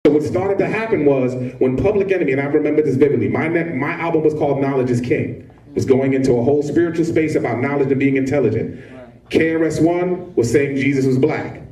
So what started to happen was when Public Enemy, and I remember this vividly, my album was called Knowledge is King. It was going into a whole spiritual space about knowledge and being intelligent. KRS-One was saying Jesus was black.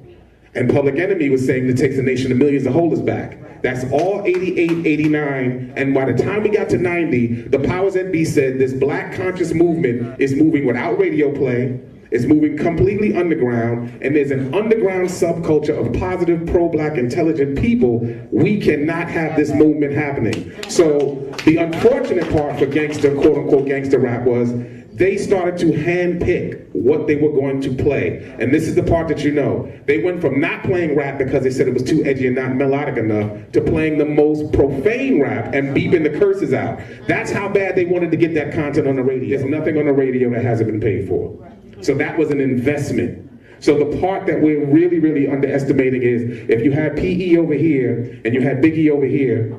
And Public Enemy was saying it takes a nation of millions to hold us back. That's all 88, 89, and by the time we got to 90, the powers that be said this black conscious movement is moving without radio play, it's moving completely underground, and there's an underground subculture of positive, pro-black, intelligent people. We cannot have this movement happening. So the unfortunate part for gangster, quote-unquote gangster rap was they started to handpick what they were going to play. And this is the part that you know. They went from not playing rap because they said it was too edgy and not melodic enough to playing the most profane rap and beeping the curses out. That's how bad they wanted to get that content on the radio. There's nothing on the radio that hasn't been paid for. So that was an investment. So the part that we're really, really underestimating is if you had PE over here and you had Biggie over here,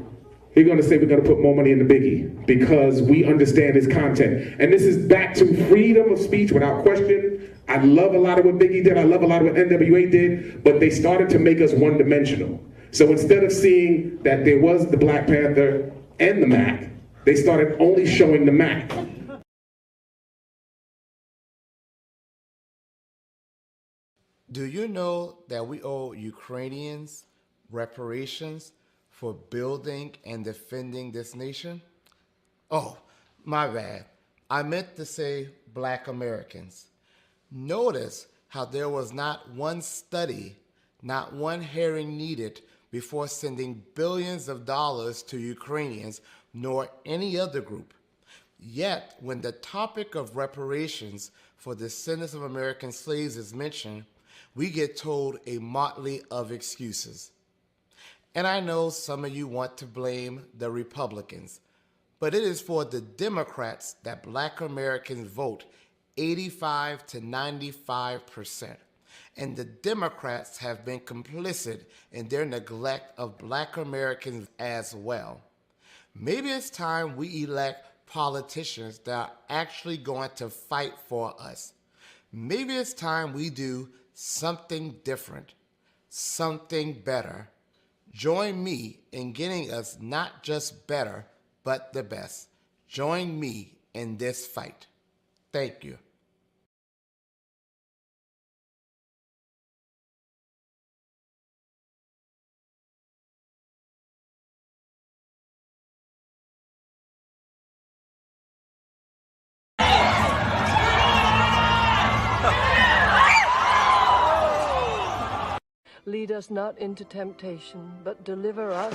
you're going to say we're going to put more money into Biggie because we understand his content. And this is back to freedom of speech without question. I love a lot of what Biggie did. I love a lot of what NWA did. But they started to make us one-dimensional. So instead of seeing that there was the Black Panther and the Mac, they started only showing the Mac. Do you know that we owe Ukrainians reparations for building and defending this nation? Oh, my bad. I meant to say Black Americans. Notice how there was not one study, not one hearing needed before sending billions of dollars to Ukrainians nor any other group. Yet, when the topic of reparations for the descendants of American slaves is mentioned, we get told a motley of excuses. And I know some of you want to blame the Republicans, but it is for the Democrats that Black Americans vote 85 to 95%. And the Democrats have been complicit in their neglect of Black Americans as well. Maybe it's time we elect politicians that are actually going to fight for us. Maybe it's time we do something different, something better. Join me in getting us not just better, but the best. Join me in this fight. Thank you. Lead us not into temptation, but deliver us.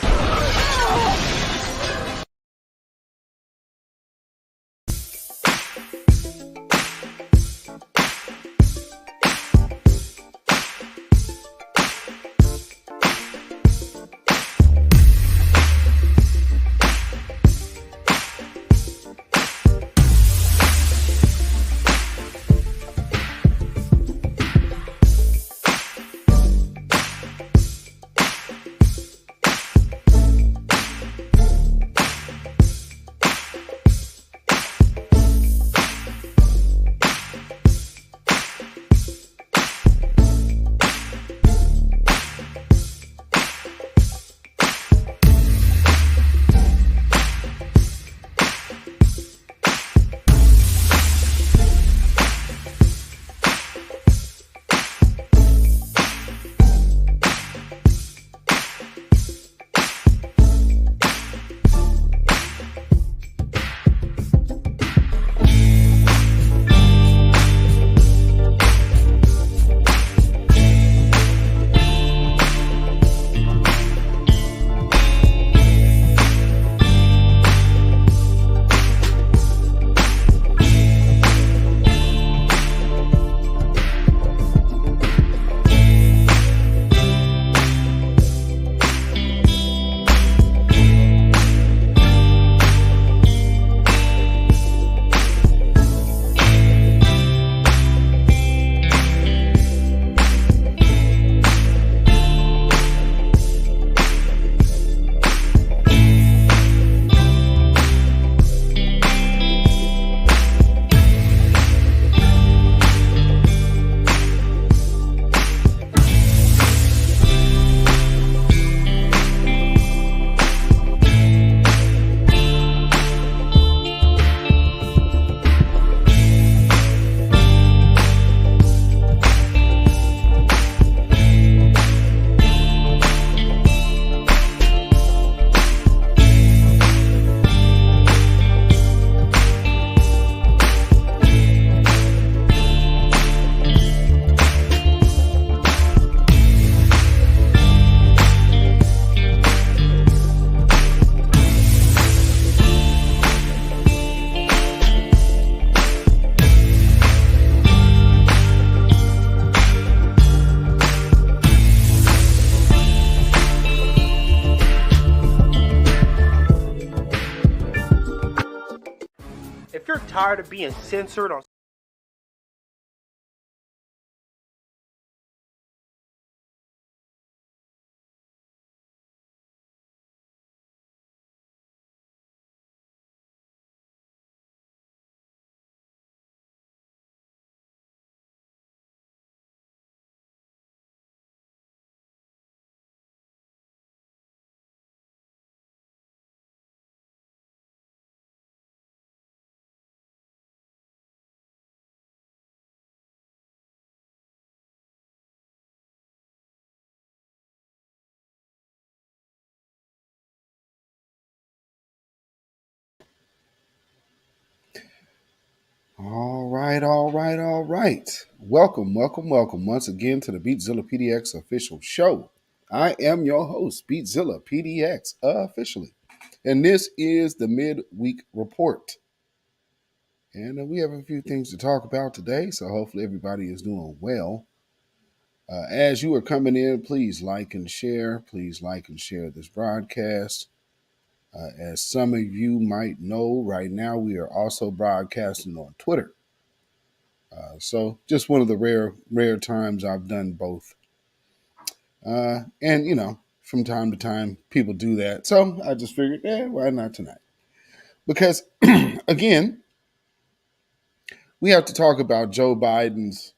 tired of being censored on All right, all right, all right. Welcome, welcome, welcome once again to the beatzillapdx official show. I am your host, beatzillapdx officially, and this is the midweek report. And we have a few things to talk about today, so hopefully everybody is doing well. As you are coming in, please like and share. Please like and share this broadcast. As some of you might know, right now we are also broadcasting on Twitter. So just one of the rare times I've done both. And from time to time people do that. So I just figured, why not tonight? Because again, we have to talk about Joe Biden's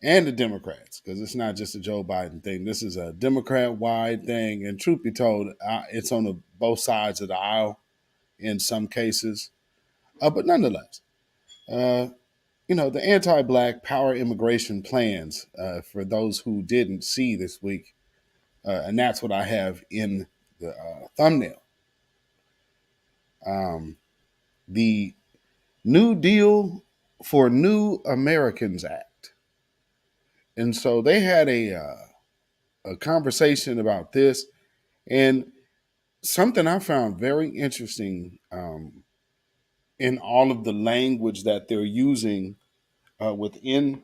and the Democrats, because it's not just a Joe Biden thing. This is a Democrat-wide thing, and truth be told, it's on both sides of the aisle in some cases. But nonetheless, the anti-black power immigration plans, for those who didn't see this week, and that's what I have in the thumbnail. The New Deal for New Americans Act. And so they had a conversation about this, and something I found very interesting in all of the language that they're using within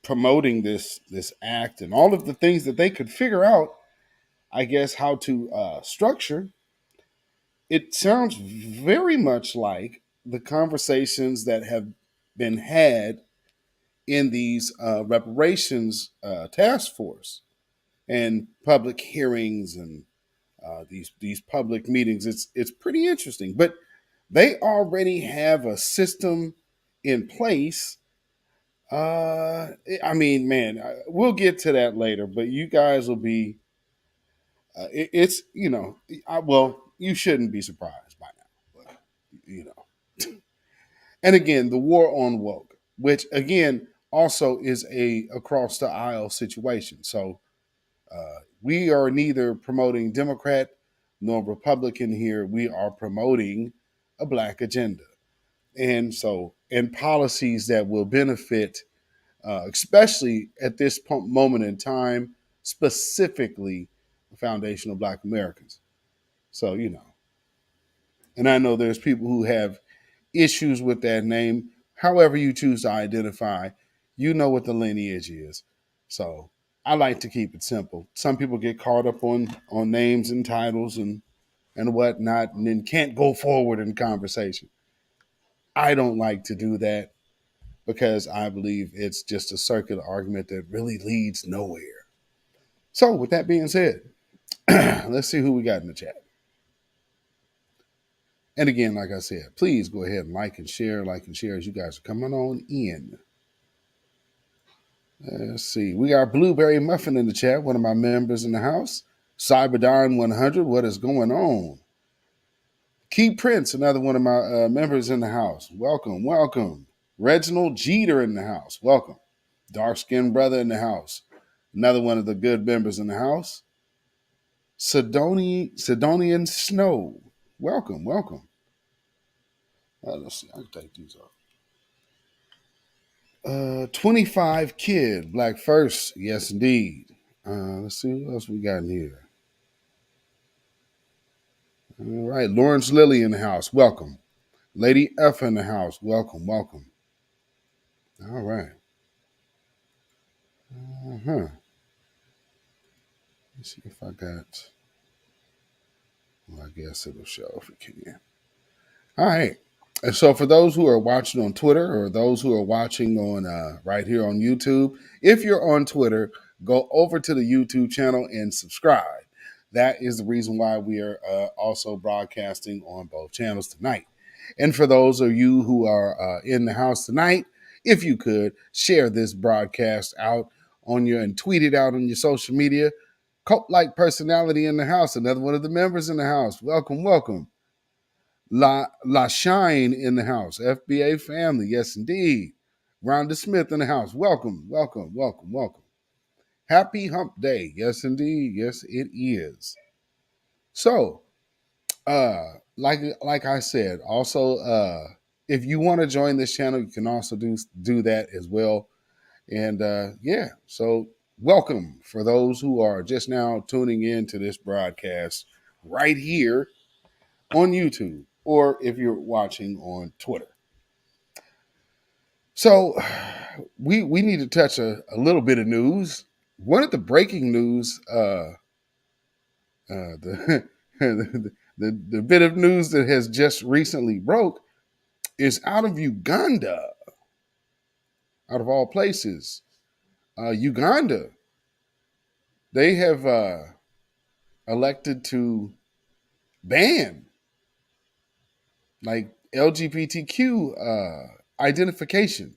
promoting this act, and all of the things that they could figure out, I guess, how to structure. It sounds very much like the conversations that have been had in these reparations task force and public hearings and these public meetings. It's pretty interesting, but they already have a system in place. I mean, man, we'll get to that later, but you guys will be. It's well, you shouldn't be surprised by now, but, you know. And again, the war on woke, which again also is a across the aisle situation. So we are neither promoting Democrat nor Republican here. We are promoting a black agenda, and policies that will benefit, especially at this moment in time, specifically foundational Black Americans. So and I know there's people who have issues with that name. However you choose to identify, you know what the lineage is. So I like to keep it simple. Some people get caught up on names and titles and whatnot, and then can't go forward in conversation. I don't like to do that because I believe it's just a circular argument that really leads nowhere. So with that being said, let's see who we got in the chat. And again, like I said, please go ahead and like and share as you guys are coming on in. Let's see. We got Blueberry Muffin in the chat, one of my members in the house. Cyberdine 100, what is going on? Key Prince, another one of my members in the house. Welcome, welcome. Reginald Jeter in the house. Welcome. Dark skinned brother in the house. Another one of the good members in the house. Sidonian Snow. Welcome, welcome. Let's see. I can take these off. 25 Kid, Black First. Yes, indeed. Let's see what else we got in here. All right. Lawrence Lilly in the house. Welcome. Lady F in the house. Welcome, welcome. All right. Uh-huh. Let's see if I got. Well, I guess it'll show if it can. All right. And so, for those who are watching on Twitter or those who are watching on right here on YouTube, if you're on Twitter, go over to the YouTube channel and subscribe. That is the reason why we are also broadcasting on both channels tonight. And for those of you who are in the house tonight, if you could share this broadcast out on your and tweet it out on your social media. Cult-like personality in the house, another one of the members in the house. Welcome, welcome. La Shine in the house. FBA family, yes indeed. Rhonda Smith in the house. Welcome, welcome, welcome, welcome. Happy Hump Day. Yes indeed. Yes, it is. So, like I said, also if you want to join this channel, you can also do that as well. And yeah, so welcome for those who are just now tuning in to this broadcast right here on YouTube, or if you're watching on Twitter. So we need to touch a little bit of news. One of the breaking news, the, the bit of news that has just recently broke is out of Uganda, out of all places. Uganda, they have elected to ban like LGBTQ identification,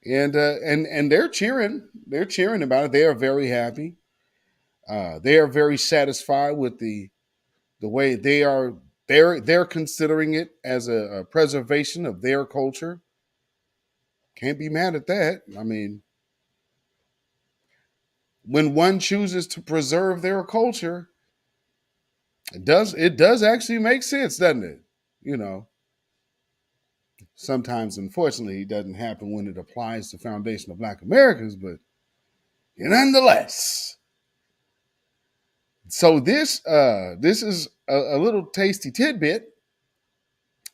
and they're cheering. They're cheering about it. They are very happy. They are very satisfied with the way they are. They're considering it as a preservation of their culture. Can't be mad at that. I mean, when one chooses to preserve their culture, it does actually make sense, doesn't it? You know, sometimes, unfortunately, it doesn't happen when it applies to foundation of Black Americans, but nonetheless. So this is a little tasty tidbit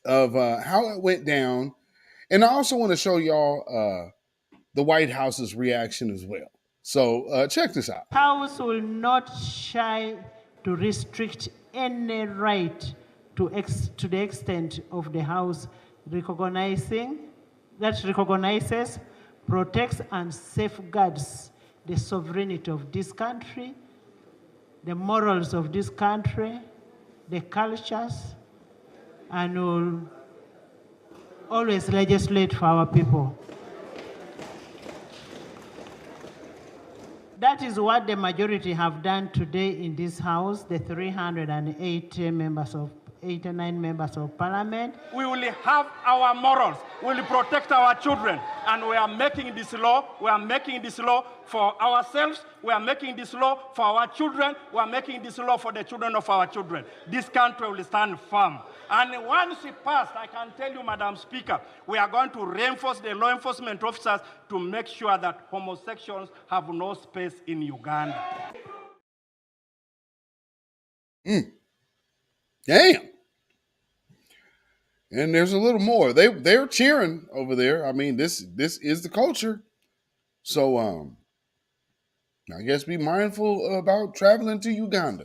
of how it went down, and I also want to show y'all the White House's reaction as well. So check this out. House will not shy to restrict any right to the extent of the House recognizes, protects, and safeguards the sovereignty of this country, the morals of this country, the cultures, and will always legislate for our people. That is what the majority have done today in this House, the 389 members of Parliament. We will have our morals. We will protect our children. And we are making this law. We are making this law for ourselves. We are making this law for our children. We are making this law for the children of our children. This country will stand firm. And once it passed, I can tell you, Madam Speaker, we are going to reinforce the law enforcement officers to make sure that homosexuals have no space in Uganda. Damn. And there's a little more. They're cheering over there. I mean, this is the culture. So I guess be mindful about traveling to Uganda.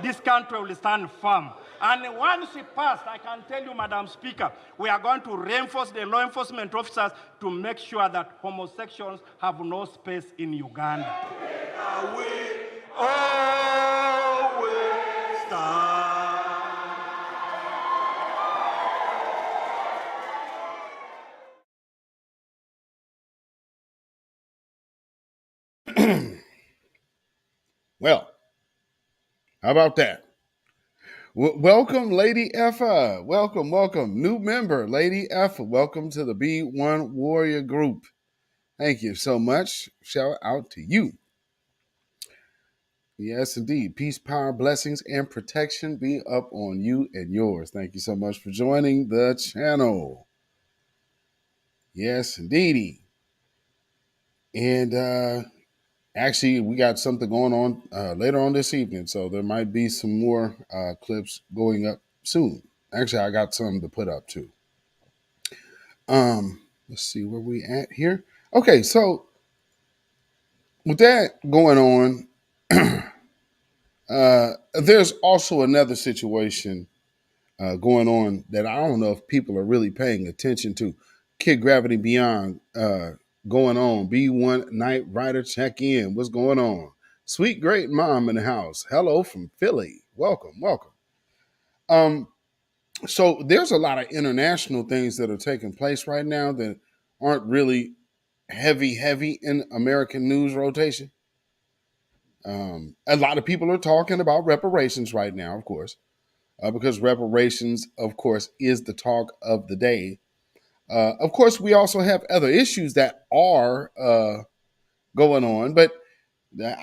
This country will stand firm. And once it passed, I can tell you, Madam Speaker, we are going to reinforce the law enforcement officers to make sure that homosexuals have no space in Uganda. We always stand. Well, how about that? Welcome, Lady Effa. Welcome, welcome. New member, Lady Effa. Welcome to the B1 Warrior Group. Thank you so much. Shout out to you. Yes, indeed. Peace, power, blessings, and protection be up on you and yours. Thank you so much for joining the channel. Yes, indeedy. And actually, we got something going on later on this evening, so there might be some more clips going up soon. Actually, I got some to put up too. Let's see where we at here. Okay, so with that going on, there's also another situation going on that I don't know if people are really paying attention to. Kid Gravity Beyond going on. B1 Night Rider check in. What's going on? Sweet great mom in the house. Hello from Philly. Welcome, welcome. Um, so there's a lot of international things that are taking place right now that aren't really heavy in American news rotation. A lot of people are talking about reparations right now, of course, because reparations, of course, is the talk of the day. Of course, we also have other issues that are going on, but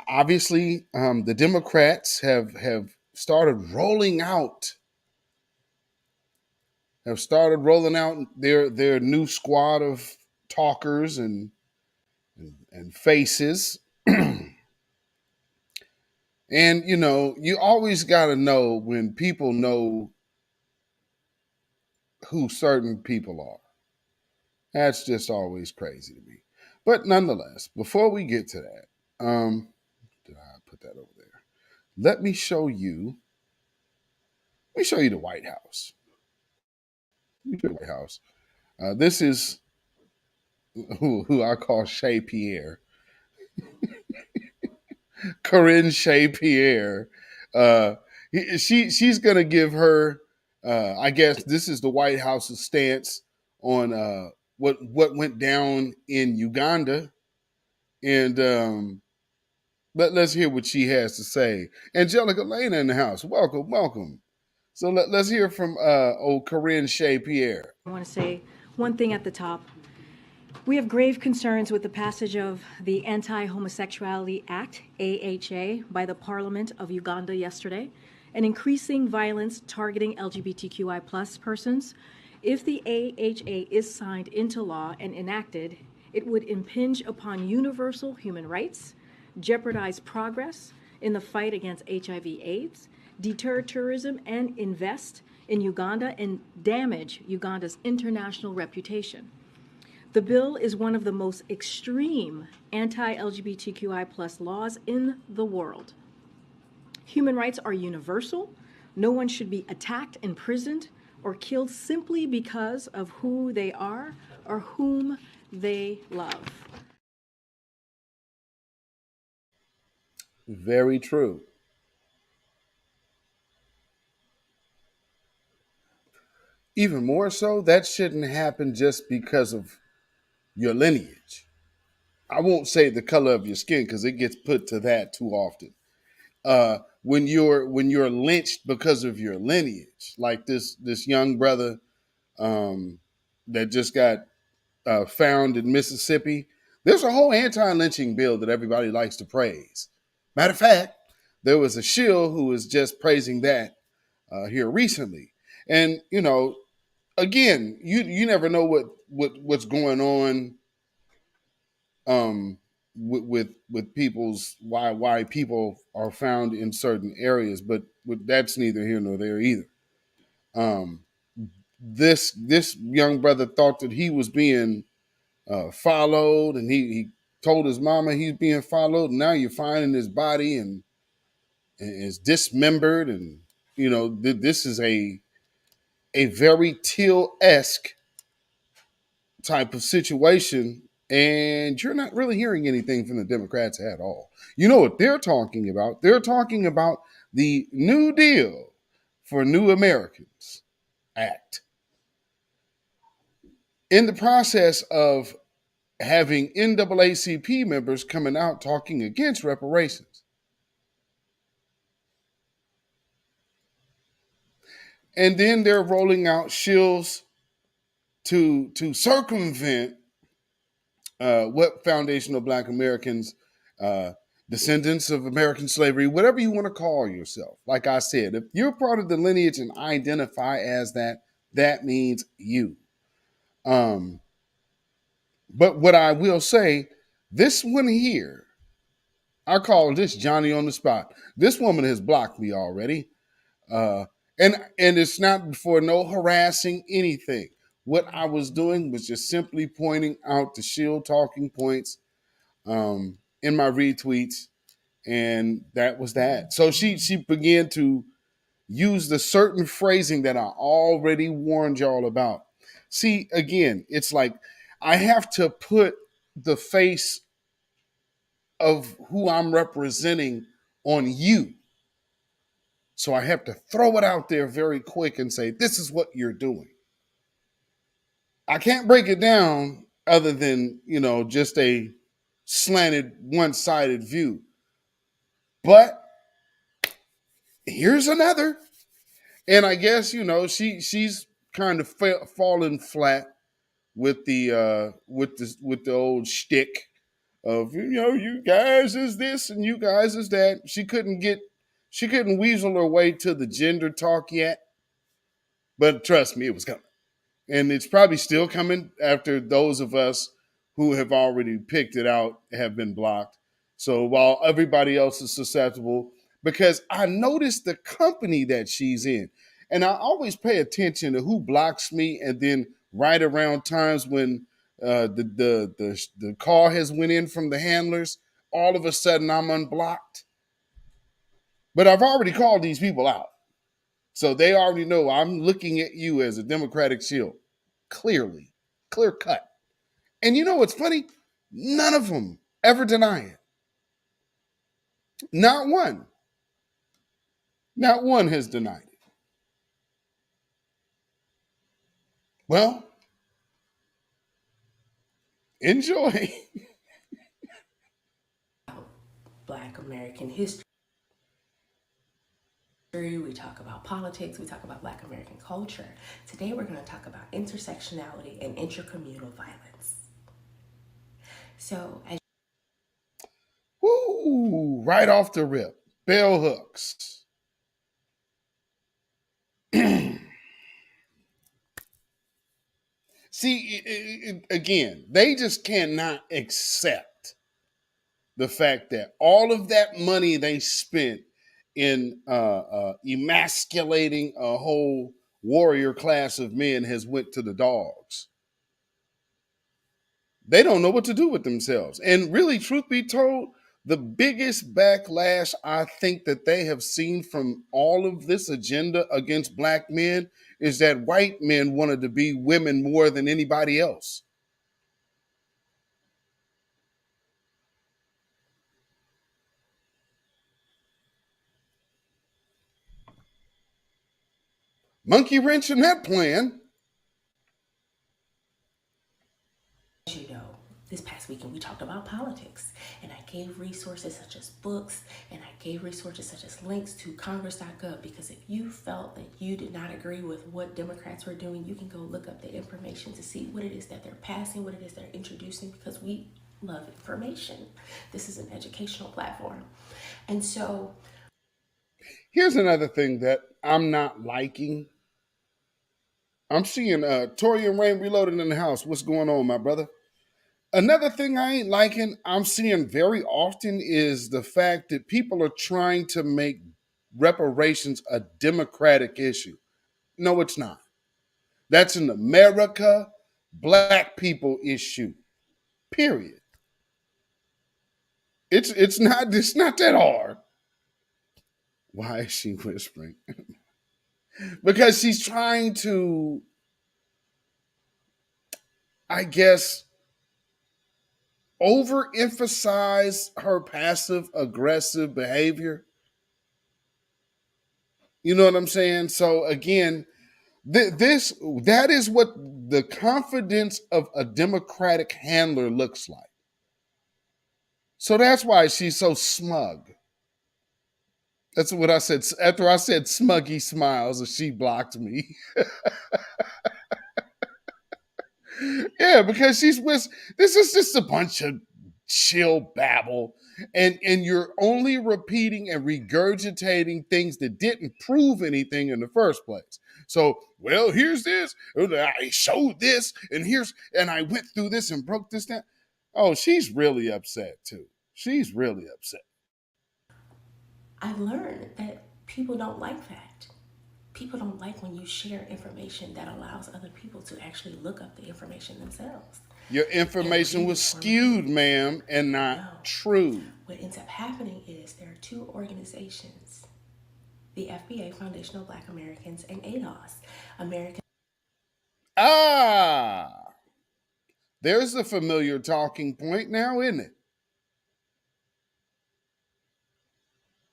obviously, the Democrats have started rolling out their new squad of talkers and faces. And you always got to know when people know who certain people are. That's just always crazy to me. But nonetheless, before we get to that, did I put that over there? Let me show you. Let me show you the White House. The White House. This is who I call Shay Pierre, Corinne Shay Pierre. She's gonna give her. I guess this is the White House's stance on what went down in Uganda, and let's hear what she has to say. Angelica Lena in the house. Welcome, welcome. So let's hear from old Corinne Shay Pierre. I want to say one thing at the top. We have grave concerns with the passage of the Anti-Homosexuality Act, AHA, by the Parliament of Uganda yesterday, and increasing violence targeting LGBTQI plus persons. If the AHA is signed into law and enacted, it would impinge upon universal human rights, jeopardize progress in the fight against HIV/AIDS, deter tourism, and invest in Uganda and damage Uganda's international reputation. The bill is one of the most extreme anti-LGBTQI plus laws in the world. Human rights are universal. No one should be attacked, imprisoned, or killed simply because of who they are or whom they love. Very true. Even more so, that shouldn't happen just because of your lineage. I won't say the color of your skin because it gets put to that too often. When you're lynched because of your lineage, like this young brother that just got found in Mississippi, there's a whole anti-lynching bill that everybody likes to praise. Matter of fact, there was a shill who was just praising that here recently, and again, you never know what's going on with people's why people are found in certain areas, but that's neither here nor there either. Um, this young brother thought that he was being followed, and he told his mama he's being followed. And now you're finding his body and is dismembered, and this is a very Till-esque type of situation, and you're not really hearing anything from the Democrats at all. You know what they're talking about? They're talking about the New Deal for New Americans Act. In the process of having NAACP members coming out talking against reparations. And then they're rolling out shills to circumvent what Foundation of Black Americans, descendants of American slavery, whatever you want to call yourself. Like I said, if you're part of the lineage and identify as that, that means you. But what I will say, this one here, I call this Johnny on the spot. This woman has blocked me already. And it's not for no harassing anything. What I was doing was just simply pointing out the shield talking points, in my retweets, and that was that. So she began to use the certain phrasing that I already warned y'all about. See, again, it's like I have to put the face of who I'm representing on you. So I have to throw it out there very quick and say, this is what you're doing. I can't break it down other than, just a slanted, one-sided view. But here's another. And I guess, she's kind of fallen flat with the old shtick of, you guys is this and you guys is that. She couldn't weasel her way to the gender talk yet. But trust me, it was coming. And it's probably still coming after those of us who have already picked it out have been blocked. So while everybody else is susceptible, because I noticed the company that she's in. And I always pay attention to who blocks me, and then right around times when the call has went in from the handlers, all of a sudden I'm unblocked. But I've already called these people out. So they already know I'm looking at you as a Democratic shield. Clearly, clear cut. And you know what's funny? None of them ever deny it. Not one. Not one has denied it. Well, enjoy. Black American history. We talk about politics, we talk about Black American culture. Today we're going to talk about intersectionality and intercommunal violence. So, Woo! Right off the rip. Bell hooks. See, again, they just cannot accept the fact that all of that money they spent in emasculating a whole warrior class of men has went to the dogs. They don't know what to do with themselves. And really, truth be told, the biggest backlash I think that they have seen from all of this agenda against black men is that white men wanted to be women more than anybody else. Monkey wrench in that plan. as you know, this past weekend we talked about politics, and I gave resources such as books, and I gave resources such as links to congress.gov, because if you felt that you did not agree with what Democrats were doing, you can go look up the information to see what it is that they're passing, what it is they're introducing, because we love information. This is an educational platform. And so here's another thing that I'm not liking. I'm seeing Torian Rain Reloaded in the house. What's going on, my brother? Another thing I ain't liking, I'm seeing very often, is the fact that people are trying to make reparations a Democratic issue. No, it's not. That's an America, black people issue. Period. It's not that hard. Why is she whispering? Because she's trying to, I guess, overemphasize her passive aggressive behavior. You know what I'm saying? So again, that is what the confidence of a Democratic handler looks like. So that's why she's so smug. That's what I said after I said smuggy smiles, she blocked me. Yeah, because this is just a bunch of chill babble, and you're only repeating and regurgitating things that didn't prove anything in the first place. So, well, here's this, I showed this, and I went through this and broke this down. Oh, she's really upset too. She's really upset. I've learned that people don't like that. People don't like when you share information that allows other people to actually look up the information themselves. Your information was skewed, ma'am, and not true. What ends up happening is there are two organizations, the FBA, Foundational Black Americans, and ADOS, American. There's a familiar talking point now, isn't it?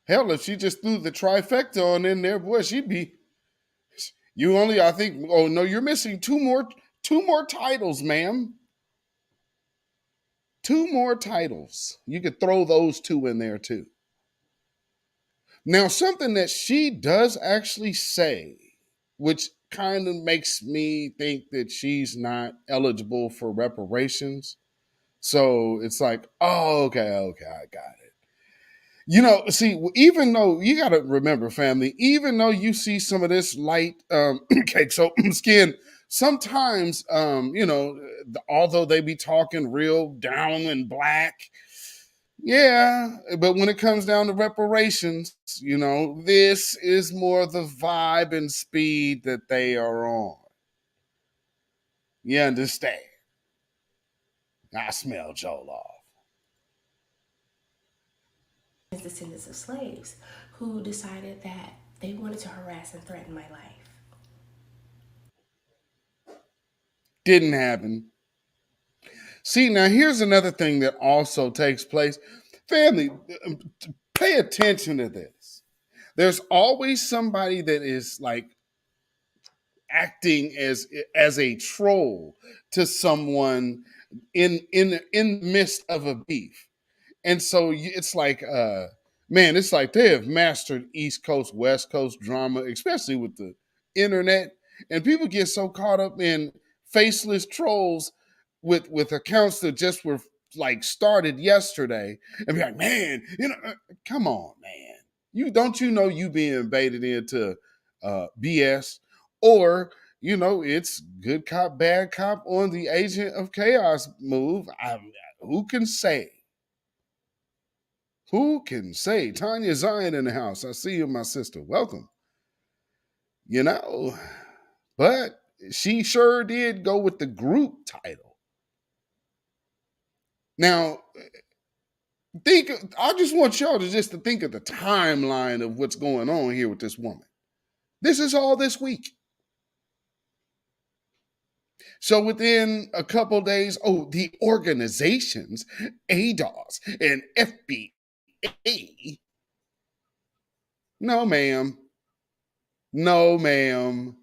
Hell, if she just threw the trifecta on in there, boy, she'd be. You only, I think. Oh no, you're missing two more titles, ma'am. 2 more titles. You could throw those 2 in there too. Now, something that she does actually say, which kind of makes me think that she's not eligible for reparations. So it's like, oh, okay, I got it. You know, see, even though you got to remember, family, even though you see some of this light cake so skin, sometimes, you know, although they be talking real down and black, yeah, but when it comes down to reparations, you know, this is more the vibe and speed that they are on. You understand? I smell Joel off. Descendants of slaves who decided that they wanted to harass and threaten my life. Didn't happen. See, now here's another thing that also takes place. Family, pay attention to this. There's always somebody that is like acting as a troll to someone in the midst of a beef. And so it's like, man, it's like they have mastered East Coast, West Coast drama, especially with the internet. And people get so caught up in faceless trolls with accounts that just were like started yesterday and be like, man, you know, come on, man. You know you being baited into BS, or you know it's good cop, bad cop on the Agent of Chaos move. Who can say? Who can say? Tanya Zion in the house. I see you, my sister. Welcome. You know, but she sure did go with the group title. Now, I just want y'all to think of the timeline of what's going on here with this woman. This is all this week. So within a couple days, the organizations, ADOS and FBA. No, ma'am. No, ma'am.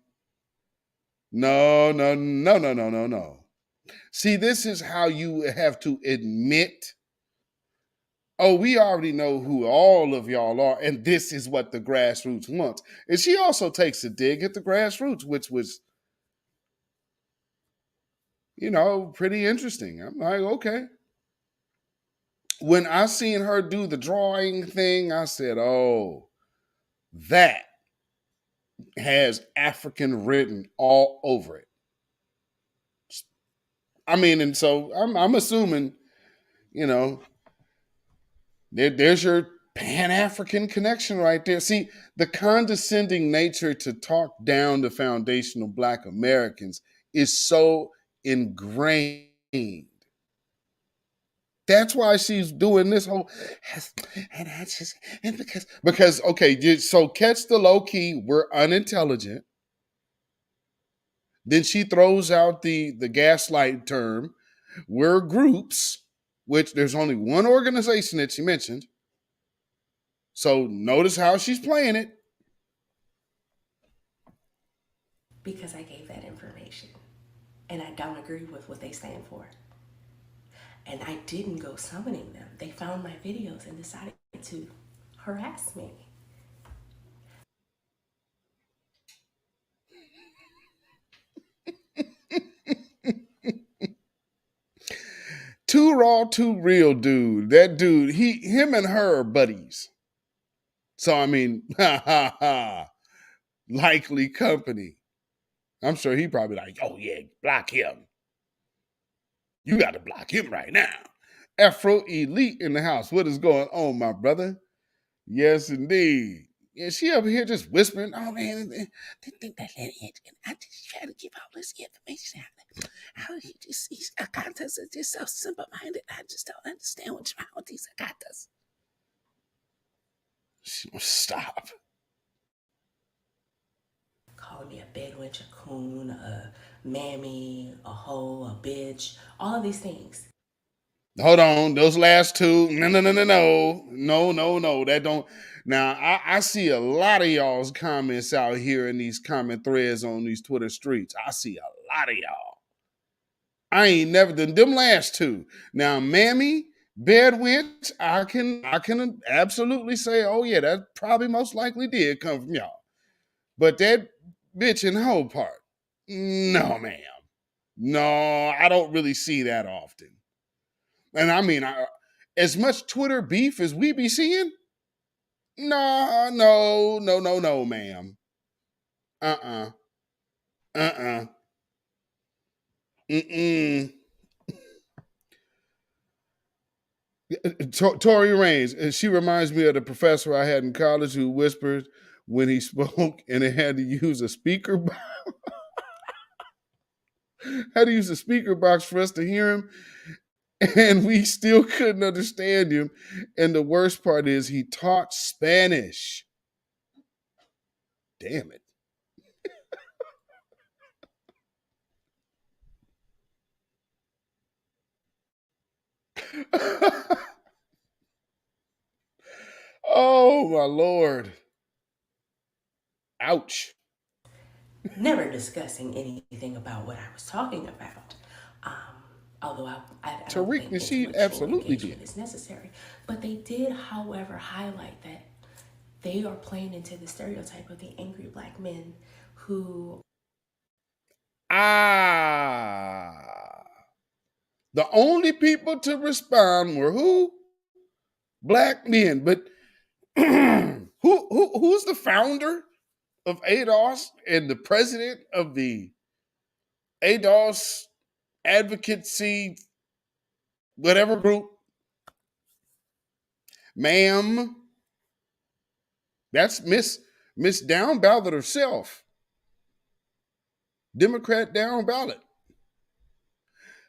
No. See, this is how you have to admit, we already know who all of y'all are, and this is what the grassroots wants. And she also takes a dig at the grassroots, which was, you know, pretty interesting. I'm like, okay. When I seen her do the drawing thing, I said, oh, that has African written all over it. I mean, and so I'm assuming, you know, there's your Pan-African connection right there. See, the condescending nature to talk down to foundational Black Americans is so ingrained. That's why she's doing this whole, and that's just, and because okay, so catch the low key, we're unintelligent. Then she throws out the gaslight term, we're groups, which there's only one organization that she mentioned. So notice how she's playing it. Because I gave that information. And I don't agree with what they stand for. And I didn't go summoning them. They found my videos and decided to harass me. Too raw, too real dude. That dude, him and her are buddies. So I mean, likely company. I'm sure he probably like, oh yeah, block him. You got to block him right now. Afro Elite in the house. What is going on, my brother? Yes, indeed. Yeah, she up here just whispering, oh man, they think that I just try to give all this information out. How he just, these Akatas are just so simple-minded. I just don't understand what's wrong with these Akatas. Stop. Calling me a bedwench, a coon, a mammy, a hoe, a bitch, all of these things. Hold on, those last two, no. That don't. Now, I see a lot of y'all's comments out here in these comment threads on these Twitter streets. I see a lot of y'all. I ain't never done them last two. Now, mammy, bedwench, I can absolutely say, oh yeah, that probably most likely did come from y'all. But that bitch and hoe part, no, ma'am. No, I don't really see that often. And I mean, as much Twitter beef as we be seeing, no, ma'am. Tori Raines, she reminds me of the professor I had in college who whispered when he spoke, and it had to use a speaker box. Had to use a speaker box for us to hear him, and we still couldn't understand him. And the worst part is he taught Spanish. Damn it. Oh, my Lord. Ouch. Never discussing anything about what I was talking about. Although I don't think she absolutely did. Is necessary. But they did, however, highlight that they are playing into the stereotype of the angry black men who... The only people to respond were who? Black men. But who's the founder of ADOS and the president of the ADOS advocacy whatever group? Ma'am. That's Miss Down Ballot herself. Democrat Down Ballot.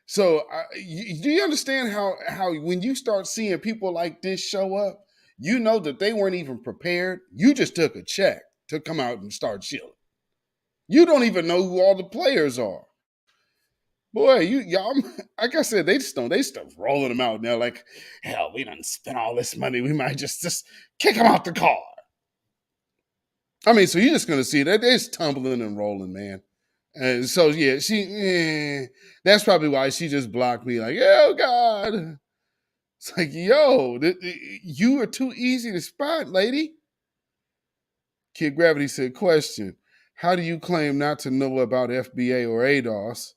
So do you understand how when you start seeing people like this show up, you know that they weren't even prepared. You just took a check to come out and start chilling. You don't even know who all the players are. Boy, y'all, like I said, they start rolling them out now. Like, hell, we done spent all this money. We might just kick them out the car. I mean, so you're just gonna see that they're just tumbling and rolling, man. And so yeah, that's probably why she just blocked me. Like, oh God, it's like, yo, you are too easy to spot, lady. Kid Gravity said, question: how do you claim not to know about FBA or ADOS?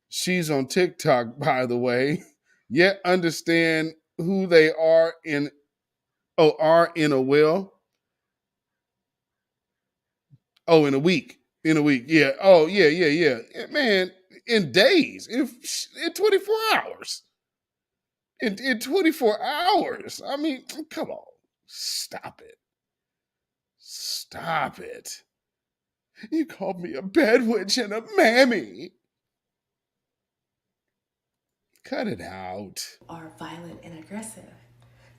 She's on TikTok, by the way, yet understand who they are in a will. Oh, in a week. Yeah. Oh, yeah. Man, in days, in 24 hours. In 24 hours. I mean, come on. Stop it. You called me a bedwitch and a mammy. Cut it out. Are violent and aggressive.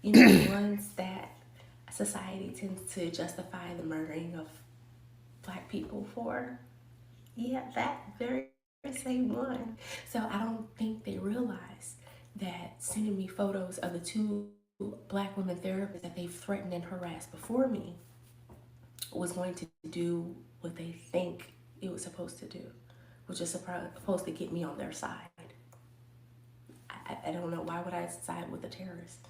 You know, the ones that society tends to justify the murdering of Black people for. Yeah, that very same one. So I don't think they realize that sending me photos of the two Black women therapists that they've threatened and harassed before me was going to do what they think it was supposed to do, which is supposed to get me on their side. I don't know. Why would I side with a terrorist?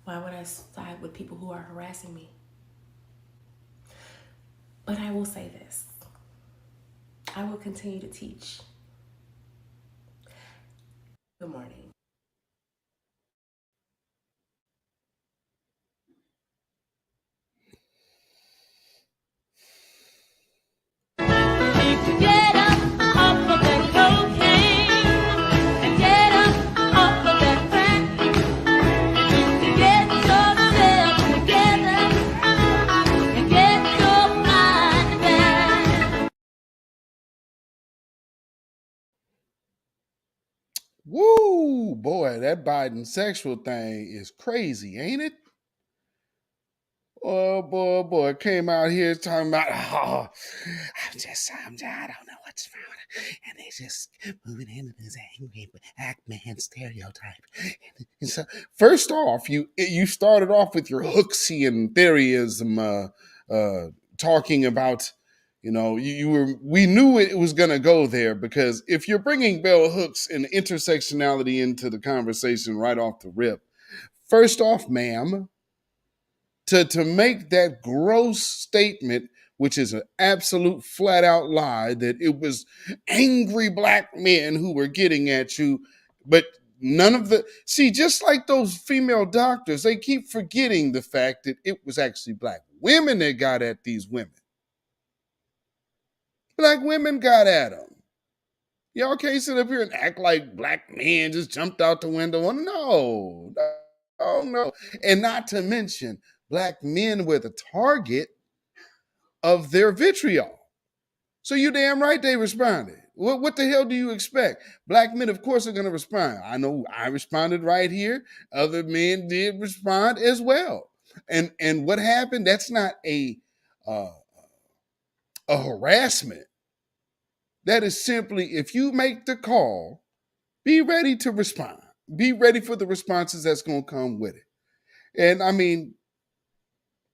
Why would I side with people who are harassing me? But I will say this. I will continue to teach. Good morning. Get up off of that cocaine and get up off of that crack. Get yourself together. Ooh, boy, that Biden sexual thing is crazy, ain't it? Oh boy, boy, came out here talking about, oh, I don't know what's wrong, and they just moving into this angry black man stereotype. And so, first off, you started off with your Hooksian theoryism, talking about, we knew it was going to go there, because if you're bringing bell hooks and intersectionality into the conversation right off the rip, first off, ma'am, to make that gross statement, which is an absolute flat out lie, that it was angry black men who were getting at you, but none of just like those female doctors, they keep forgetting the fact that it was actually black women that got at these women. Black women got at them. Y'all can't sit up here and act like black men just jumped out the window. No. And not to mention, black men were the target of their vitriol. So you damn right they responded. What the hell do you expect? Black men, of course, are going to respond. I know I responded right here. Other men did respond as well. And what happened? That's not a harassment. That is simply, if you make the call, be ready to respond. Be ready for the responses that's going to come with it. And I mean,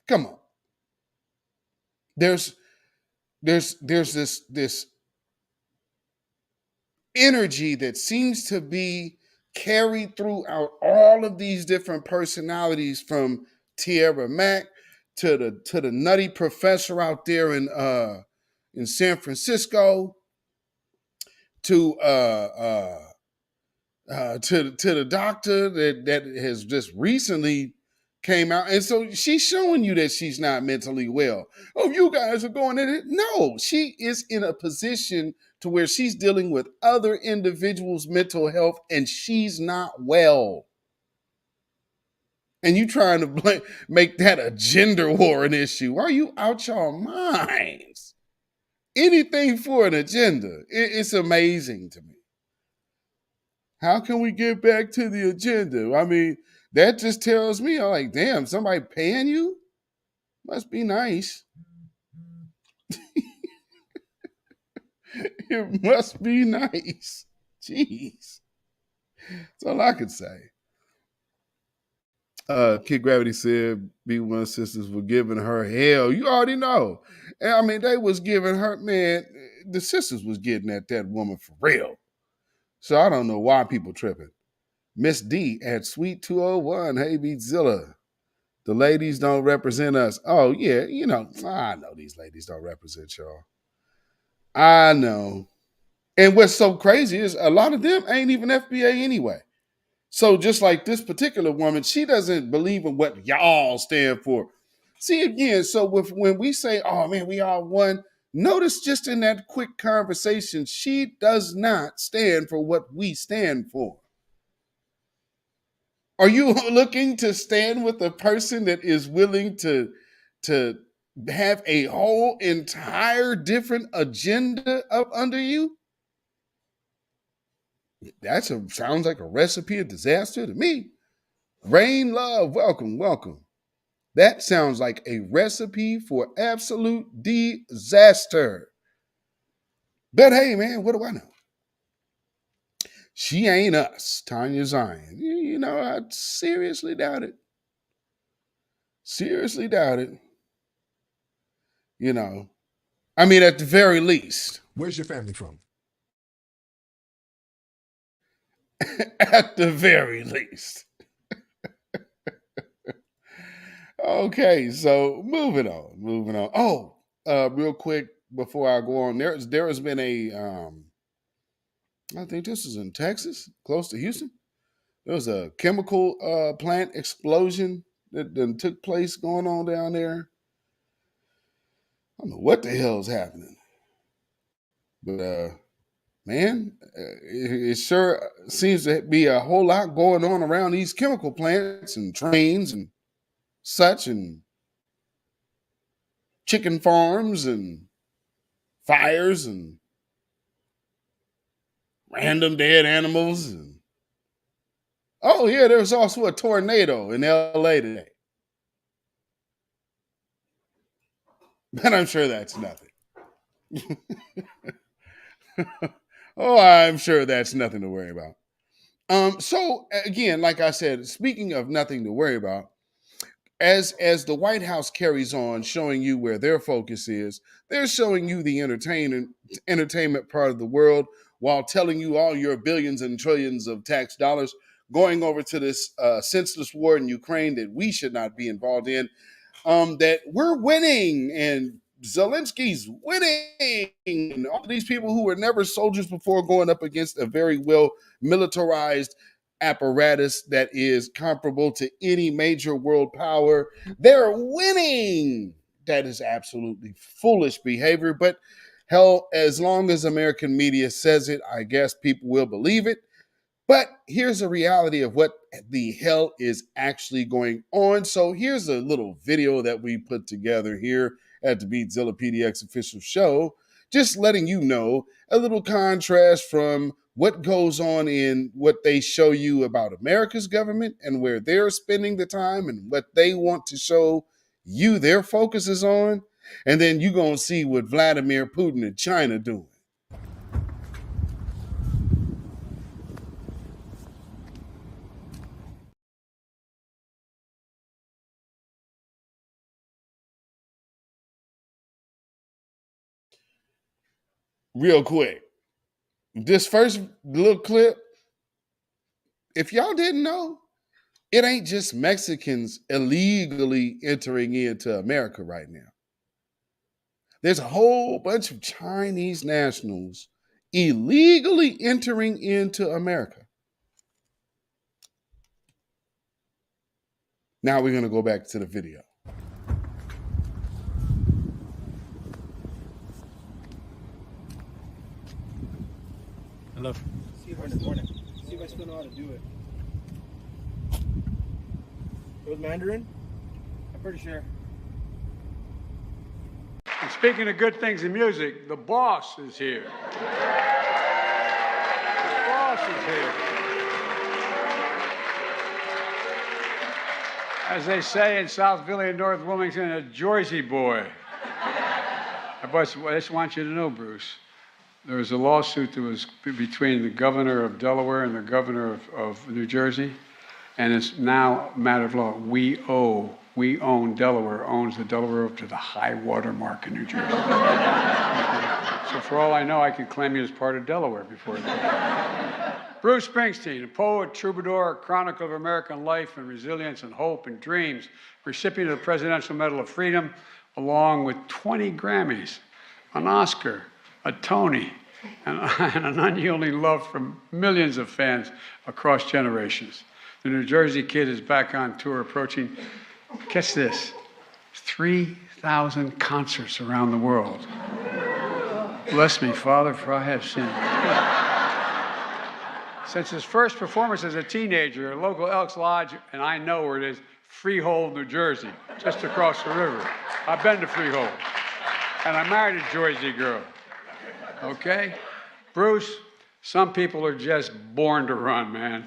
come on. There's this energy that seems to be carried throughout all of these different personalities, from Tierra Mack to the nutty professor out there in San Francisco, to the doctor that has just recently came out. And so she's showing you that she's not mentally well. Oh, you guys are going at it. No, she is in a position to where she's dealing with other individuals' mental health, and she's not well. And you trying to make that a gender war an issue. Are you out your minds? Anything for an agenda. It's amazing to me. How can we get back to the agenda? I mean, that just tells me, I'm like, damn, somebody paying you? Must be nice. It must be nice. Jeez. That's all I could say. Kid Gravity said B1 sisters were giving her hell. You already know. And I mean, they was giving her, man, the sisters was getting at that woman for real. So I don't know why people tripping. Miss D at Sweet 201. Hey, Beatzilla. The ladies don't represent us. Oh, yeah, I know these ladies don't represent y'all. I know. And what's so crazy is a lot of them ain't even FBA anyway. So just like this particular woman, she doesn't believe in what y'all stand for. See, again, so when we say, oh, man, we are one, notice just in that quick conversation, she does not stand for what we stand for. Are you looking to stand with a person that is willing to have a whole entire different agenda up under you? Sounds like a recipe of disaster to me. Rain Love, welcome, welcome. That sounds like a recipe for absolute disaster. But hey, man, what do I know? She ain't us, Tanya Zion. I seriously doubt it. Seriously doubt it. I mean, at the very least. Where's your family from? At the very least. Okay, so moving on. Oh, real quick before I go on, there has been I think this is in Texas, close to Houston. There was a chemical plant explosion that took place going on down there. I don't know what the hell is happening, but man, it sure seems to be a whole lot going on around these chemical plants and trains and such, and chicken farms and fires and random dead animals. And Oh, yeah, there was also a tornado in LA today. But I'm sure that's nothing. Oh, I'm sure that's nothing to worry about. So again, like I said, speaking of nothing to worry about, as the White House carries on showing you where their focus is, they're showing you the entertainment part of the world while telling you all your billions and trillions of tax dollars going over to this senseless war in Ukraine that we should not be involved in. That we're winning and Zelensky's winning. And all these people who were never soldiers before going up against a very well militarized apparatus that is comparable to any major world power, they're winning. That is absolutely foolish behavior. But hell, as long as American media says it, I guess people will believe it. But here's the reality of what the hell is actually going on. So here's a little video that we put together here at the beatzillapdx official show, just letting you know a little contrast from what goes on in what they show you about America's government and where they're spending the time and what they want to show you their focus is on. And then you're going to see what Vladimir Putin and China doing. Real quick, this first little clip, if y'all didn't know, it ain't just Mexicans illegally entering into America right now. There's a whole bunch of Chinese nationals illegally entering into America. Now we're going to go back to the video. Hello. See if I still know how to do it. It was Mandarin? I'm pretty sure. And speaking of good things in music, the boss is here. The boss is here. As they say in South Philly and North Wilmington, a Jersey boy. But I just want you to know, Bruce, there was a lawsuit that was between the governor of Delaware and the governor of New Jersey, and it's now a matter of law. We own Delaware, owns the Delaware up to the high water mark in New Jersey. So for all I know, I can claim you as part of Delaware before it's Bruce Springsteen, a poet, troubadour, chronicle of American life and resilience and hope and dreams, recipient of the Presidential Medal of Freedom, along with 20 Grammys, an Oscar, a Tony, and an unyielding love from millions of fans across generations. The New Jersey Kid is back on tour, approaching, catch this, 3,000 concerts around the world. Bless me, Father, for I have sinned. Since his first performance as a teenager at a local Elks Lodge, and I know where it is, Freehold, New Jersey, just across the river. I've been to Freehold, and I married a Jersey girl. Okay? Bruce, some people are just born to run, man.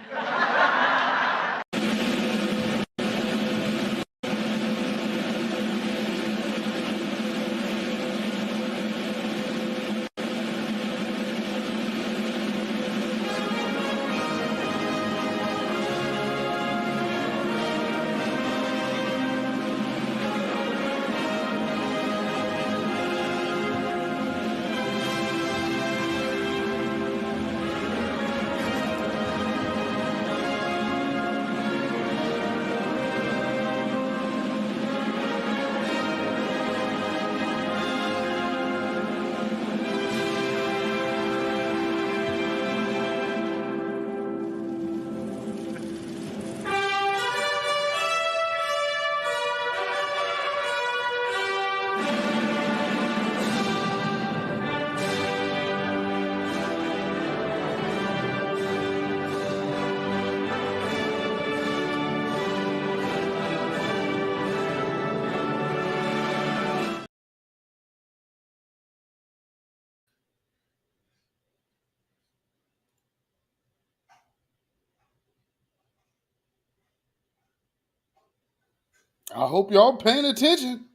I hope y'all paying attention.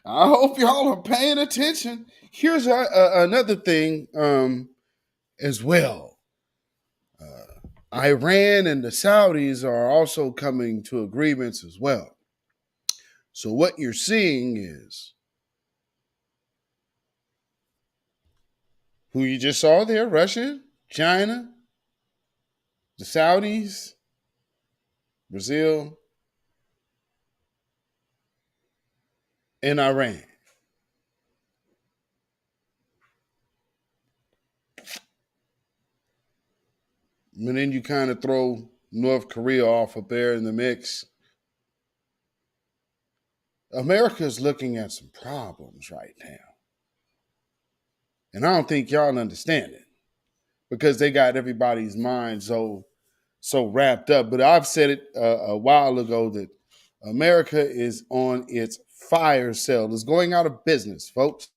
I hope y'all are paying attention. Here's another thing as well. Iran and the Saudis are also coming to agreements as well. So what you're seeing is who you just saw there, Russia, China, the Saudis, Brazil, and Iran. And then you kind of throw North Korea off up there in the mix. America is looking at some problems right now. And I don't think y'all understand it because they got everybody's mind so wrapped up. But I've said it a while ago that America is on its fire sale. It's going out of business, folks.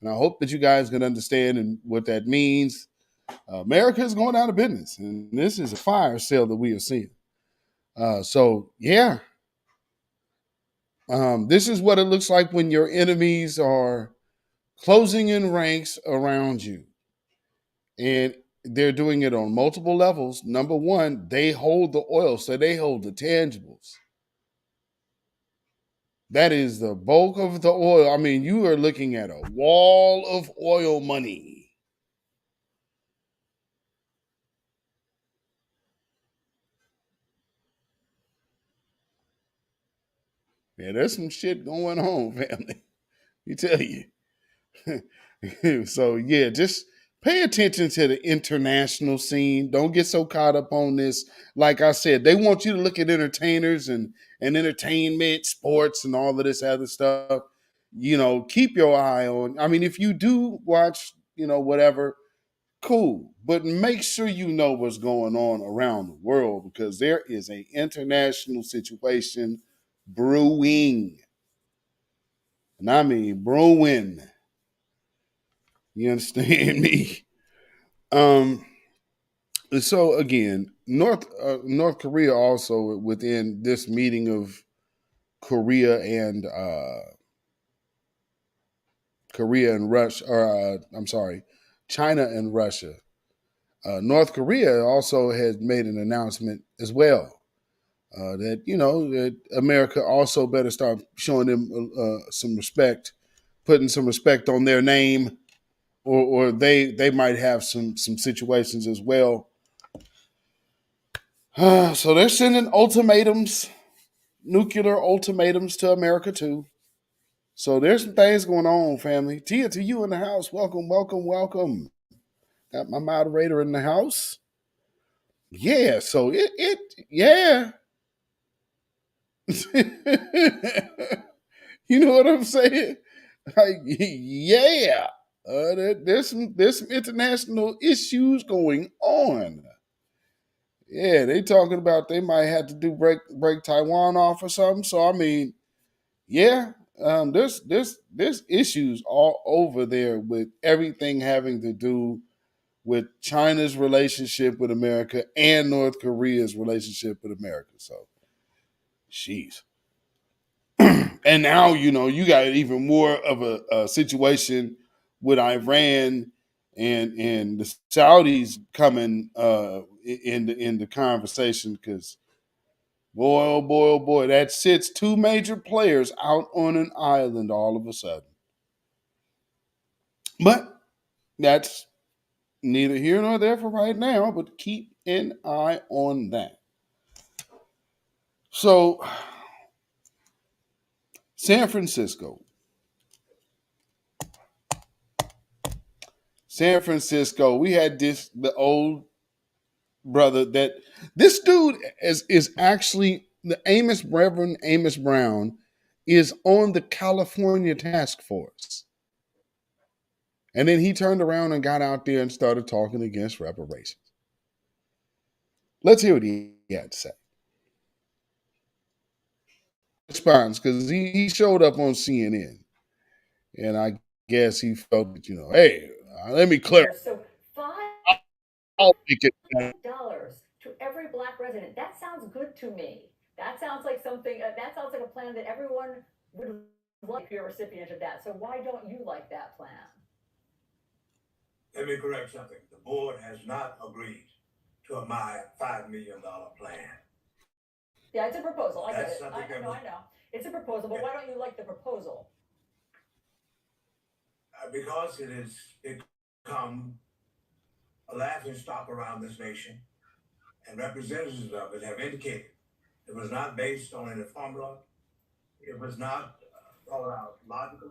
And I hope that you guys can understand and what that means. America is going out of business, and this is a fire sale that we are seeing. This is what it looks like when your enemies are closing in ranks around you. And they're doing it on multiple levels. Number one, they hold the oil, so they hold the tangibles. That is the bulk of the oil. I mean, you are looking at a wall of oil money. Yeah, there's some shit going on, family. You tell you. So yeah, just pay attention to the international scene. Don't get so caught up on this. Like I said, they want you to look at entertainers and entertainment, sports, and all of this other stuff. Keep your eye on. I mean, if you do watch, whatever, cool. But make sure you know what's going on around the world because there is an international situation brewing. And I mean brewing. You understand me? So again, North Korea also within this meeting of Korea and Russia, or I'm sorry, China and Russia. North Korea also has made an announcement as well that that America also better start showing them some respect, putting some respect on their name, or they might have some situations as well. So they're sending ultimatums, nuclear ultimatums to America too. So there's some things going on, family. Tia, to you in the house. Welcome, welcome, welcome. Got my moderator in the house. Yeah, so yeah. You know what I'm saying? Like, yeah. There's some international issues going on. Yeah, they talking about they might have to do break Taiwan off or something. So I mean, yeah, there's issues all over there with everything having to do with China's relationship with America and North Korea's relationship with America. So, jeez. And now you got even more of a situation with Iran and the Saudis coming in the conversation because boy, oh boy, oh boy, that sits two major players out on an island all of a sudden. But that's neither here nor there for right now, but keep an eye on that. So, San Francisco, we had the old brother that this dude is actually Reverend Amos Brown is on the California task force. And then he turned around and got out there and started talking against reparations. Let's hear what he had to say. Response, because he showed up on CNN. And I guess he felt that, hey, let me clarify. So 5 I'll make it. dollars to every black resident. That sounds good to me. That sounds like something. That sounds like a plan that everyone would like if you're a recipient of that. So why don't you like that plan? Let me correct something. The board has not agreed to my $5 million plan. Yeah, it's a proposal. I get That's it. something I know. It's a proposal, but why don't you like the proposal? Because it has become a laughing stock around this nation, and representatives of it have indicated it was not based on any formula. It was not thought out logically.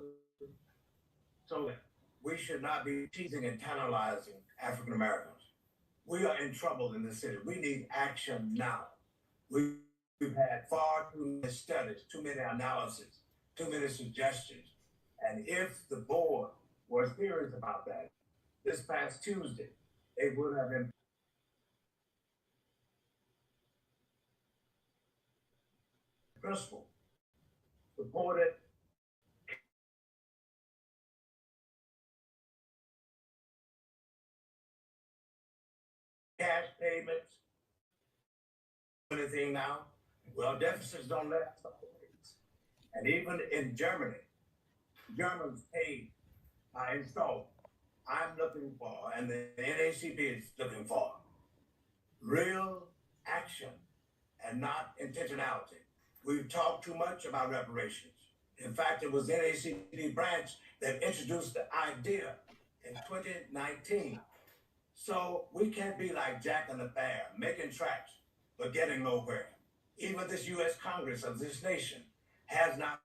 So we should not be teasing and tantalizing African Americans. We are in trouble in this city. We need action now. We've had far too many studies, too many analyses, too many suggestions. And if the board was serious about that, this past Tuesday, they would have been principle, supported cash payments, anything now. Well, deficits don't last always. And even in Germany, Germans paid by installment. I'm looking for, and the NACP is looking for, real action and not intentionality. We've talked too much about reparations. In fact, it was the NACP branch that introduced the idea in 2019. So we can't be like Jack and the Bear, making tracks, but getting nowhere. Even this U.S. Congress of this nation has not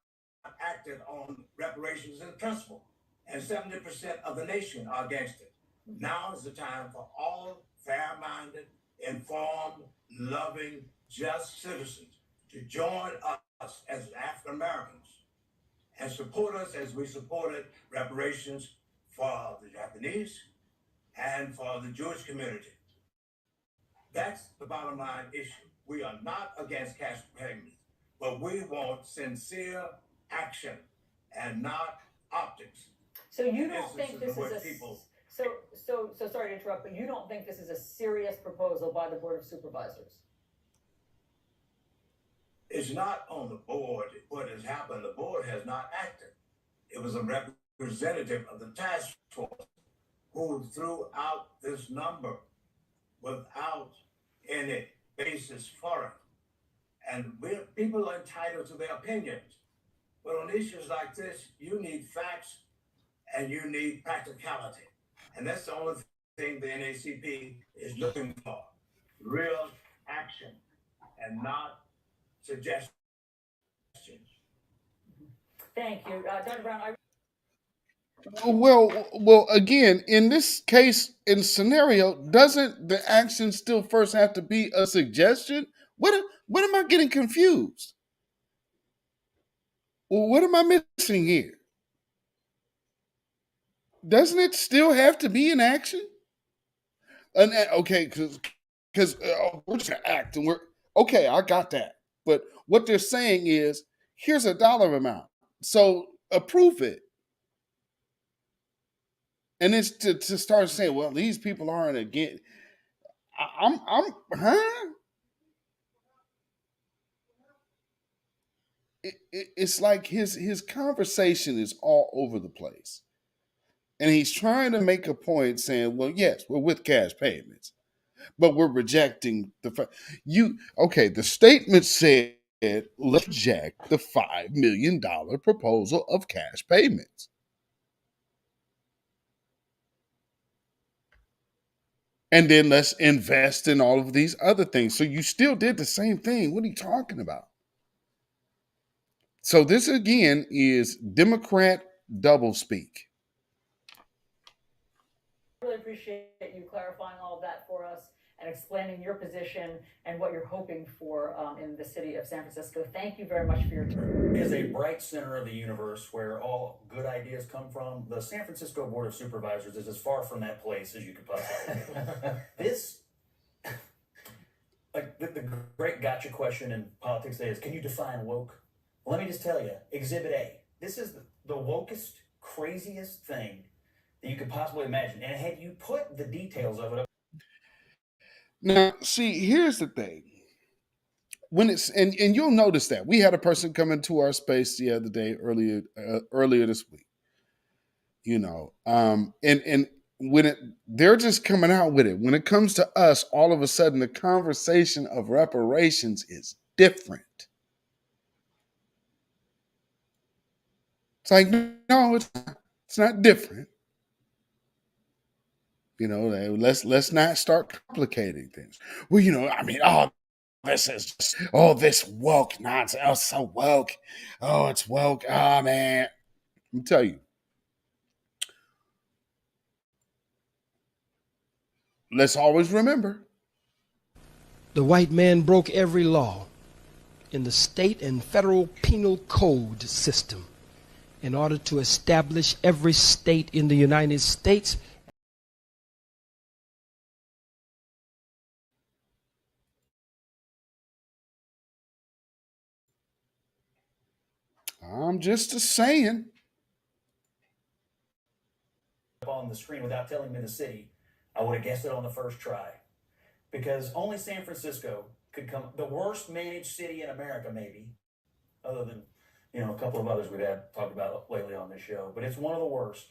acted on reparations in principle, and 70% of the nation are against it. Now is the time for all fair-minded, informed, loving, just citizens to join us as African Americans and support us as we supported reparations for the Japanese and for the Jewish community. That's the bottom line issue. We are not against cash payments, but we want sincere action and not optics. So you don't think this is a so sorry to interrupt, but you don't think this is a serious proposal by the Board of Supervisors? It's not on the board what has happened. The board has not acted. It was a representative of the task force who threw out this number without any basis for it. And people are entitled to their opinions. But on issues like this, you need facts and you need practicality. And that's the only thing the NACP is looking for. Real action and not suggestions. Thank you. Dr. Brown, Well, again, in this case, in scenario, doesn't the action still first have to be a suggestion? What am I getting confused? Well, what am I missing here? Doesn't it still have to be an action? Okay, because we're just gonna act, and we're okay. I got that, but what they're saying is, here's a dollar amount, so approve it. And it's to start saying, well, these people aren't again. Huh? It's like his conversation is all over the place, and he's trying to make a point saying, well, yes, we're with cash payments, but we're rejecting the statement said, let's reject the $5 million proposal of cash payments. And then let's invest in all of these other things. So you still did the same thing. What are you talking about? So this again is Democrat doublespeak. I really appreciate you clarifying all of that for us and explaining your position and what you're hoping for in the city of San Francisco. Thank you very much for your time. Is a bright center of the universe where all good ideas come from. The San Francisco Board of Supervisors is as far from that place as you could possibly be. Like the great gotcha question in politics today is, can you define woke? Well, let me just tell you, Exhibit A. This is the wokest, craziest thing that you could possibly imagine. And had you put the details of it up. Now, see, here's the thing. When it's and you'll notice that we had a person come into our space the other day, earlier this week. And when they're just coming out with it. When it comes to us, all of a sudden the conversation of reparations is different. It's like, no, it's not different. Let's not start complicating things. Well, this is just, this woke nonsense. Oh, so woke. Oh, it's woke. Oh, man. Let me tell you. Let's always remember. The white man broke every law in the state and federal penal code system in order to establish every state in the United States. I'm just saying. On the screen without telling me the city, I would have guessed it on the first try. Because only San Francisco could come, the worst managed city in America, maybe, other than, a couple of others we've had talked about lately on this show, but it's one of the worst.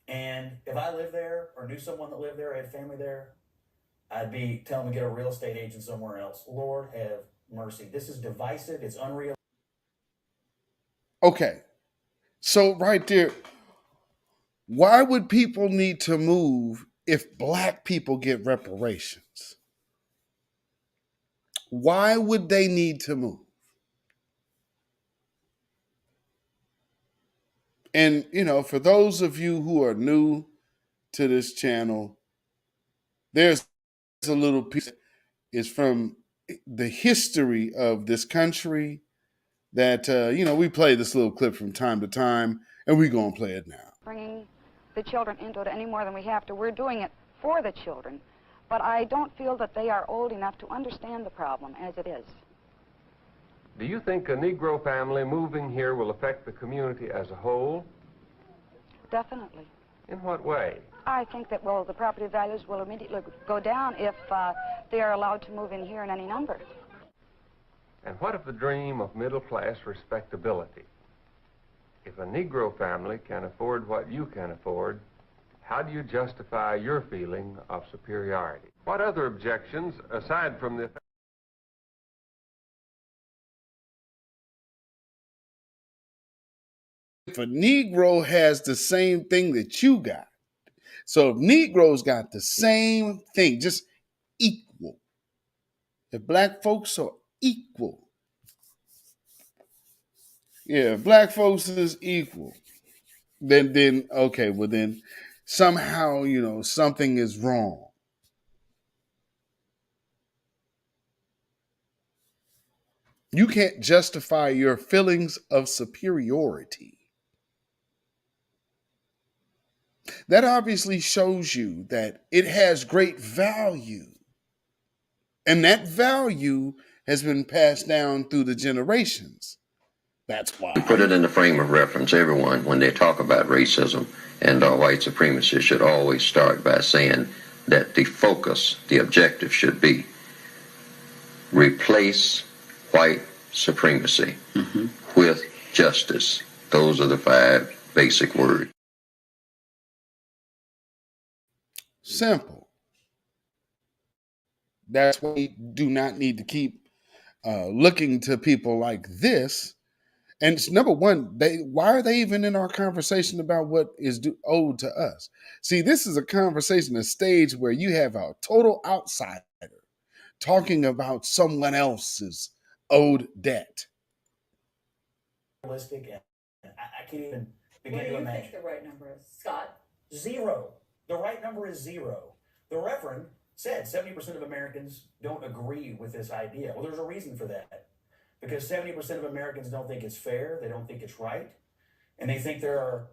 And if I lived there or knew someone that lived there, had family there, I'd be telling them to get a real estate agent somewhere else. Lord have mercy. This is divisive. It's unreal. Okay. So right there, why would people need to move if black people get reparations? Why would they need to move? And, for those of you who are new to this channel, there's a little piece that is from the history of this country that, we play this little clip from time to time, and we're going to play it now. Bringing the children into it any more than we have to. We're doing it for the children, but I don't feel that they are old enough to understand the problem as it is. Do you think a Negro family moving here will affect the community as a whole? Definitely. In what way? I think that, the property values will immediately go down if they are allowed to move in here in any number. And what of the dream of middle-class respectability? If a Negro family can afford what you can afford, how do you justify your feeling of superiority? What other objections, aside from the... If a Negro has the same thing that you got, so if Negroes got the same thing, just equal, if black folks are equal, black folks is equal, then okay, well then somehow, something is wrong. You can't justify your feelings of superiority. That obviously shows you that it has great value. And that value has been passed down through the generations. That's why. To put it in the frame of reference, everyone, when they talk about racism and white supremacy, should always start by saying that the focus, the objective should be replace white supremacy with justice. Those are the 5 basic words. Simple. That's why we do not need to keep looking to people like this. And it's, number one, why are they even in our conversation about what is owed to us? See, this is a conversation, a stage where you have a total outsider talking about someone else's owed debt. Realistic, and I can't even begin to imagine. What do you think the right number is, Scott? 0. The right number is 0. The Reverend said 70% of Americans don't agree with this idea. Well, there's a reason for that. Because 70% of Americans don't think it's fair, they don't think it's right, and they think there are...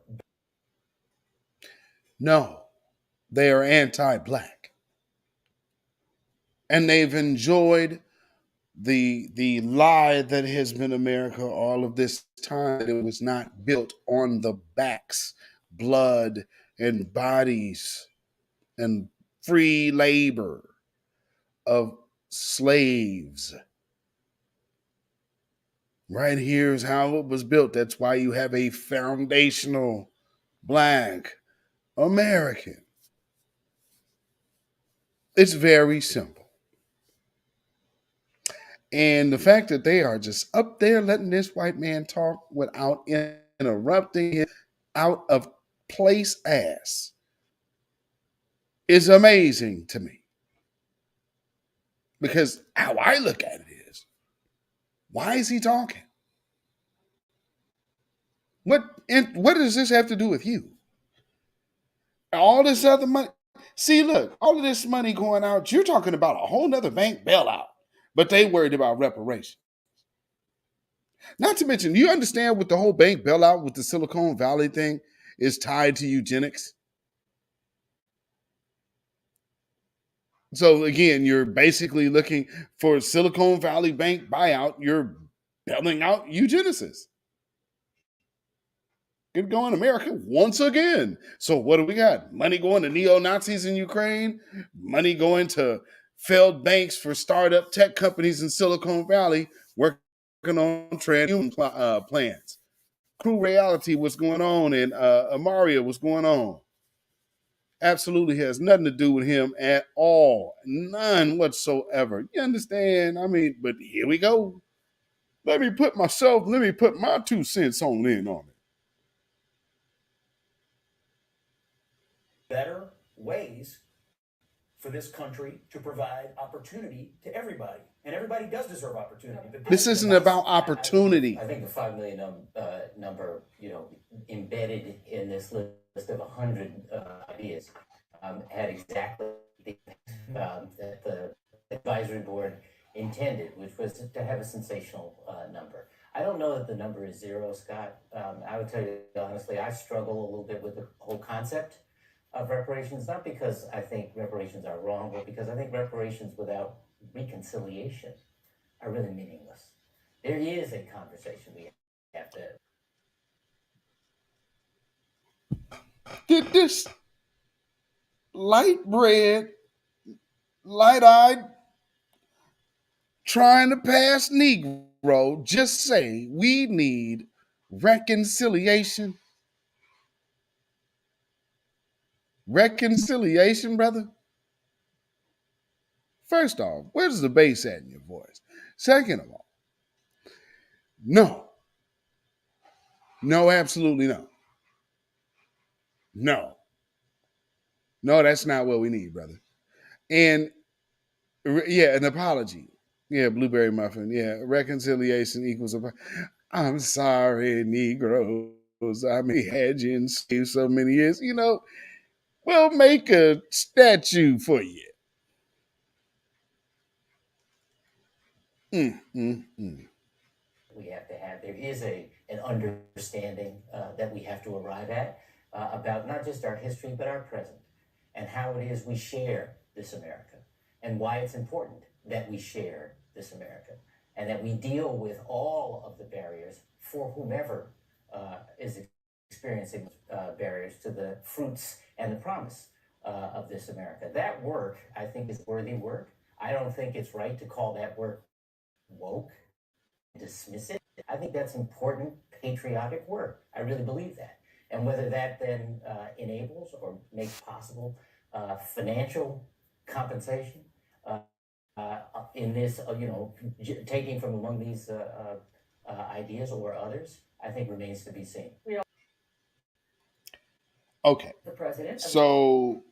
No, they are anti-black. And they've enjoyed the lie that has been America all of this time, that it was not built on the backs, blood, and bodies, and free labor of slaves. Right here is how it was built. That's why you have a foundational Black American. It's very simple. And the fact that they are just up there letting this white man talk without interrupting him out of place ass is amazing to me. Because how I look at it is, why is he talking? What does this have to do with you? All this other money. See, look, all of this money going out, you're talking about a whole nother bank bailout, but they worried about reparations. Not to mention, you understand what the whole bank bailout with the Silicon Valley thing is tied to eugenics? So again, you're basically looking for Silicon Valley bank buyout. You're bailing out eugenicists. Good going, America, once again. So what do we got? Money going to neo-Nazis in Ukraine, money going to failed banks for startup tech companies in Silicon Valley working on transhuman plans. Crew Reality, what's going on, and Amaria, what's going on. Absolutely has nothing to do with him at all. None whatsoever. You understand? I mean, but here we go. Let me put my 2 cents on it. Better ways for this country to provide opportunity to everybody. And everybody does deserve opportunity. But This isn't about opportunity. I think the 5 million number, embedded in this list of 100 ideas, had exactly that the advisory board intended, which was to have a sensational number. I don't know that the number is 0, Scott. I would tell you honestly, I struggle a little bit with the whole concept of reparations, not because I think reparations are wrong, but because I think reparations without reconciliation are really meaningless. There is a conversation we have to. Did this light-eyed, trying to pass Negro just say we need reconciliation? Reconciliation, brother? First off, where's the bass at in your voice? Second of all, no. No, absolutely no. No. No, that's not what we need, brother. And yeah, an apology. Yeah, blueberry muffin. Yeah, reconciliation equals I'm sorry, Negroes. I mean, had you enslaved so many years. We'll make a statue for you. We have to have. There is an understanding that we have to arrive at about not just our history, but our present, and how it is we share this America, and why it's important that we share this America, and that we deal with all of the barriers for whomever is experiencing barriers to the fruits and the promise of this America. That work, I think, is worthy work. I don't think it's right to call that work woke, dismiss it. I think that's important patriotic work. I really believe that. And whether that then enables or makes possible financial compensation in this, taking from among these ideas or others, I think remains to be seen. Okay. The president. So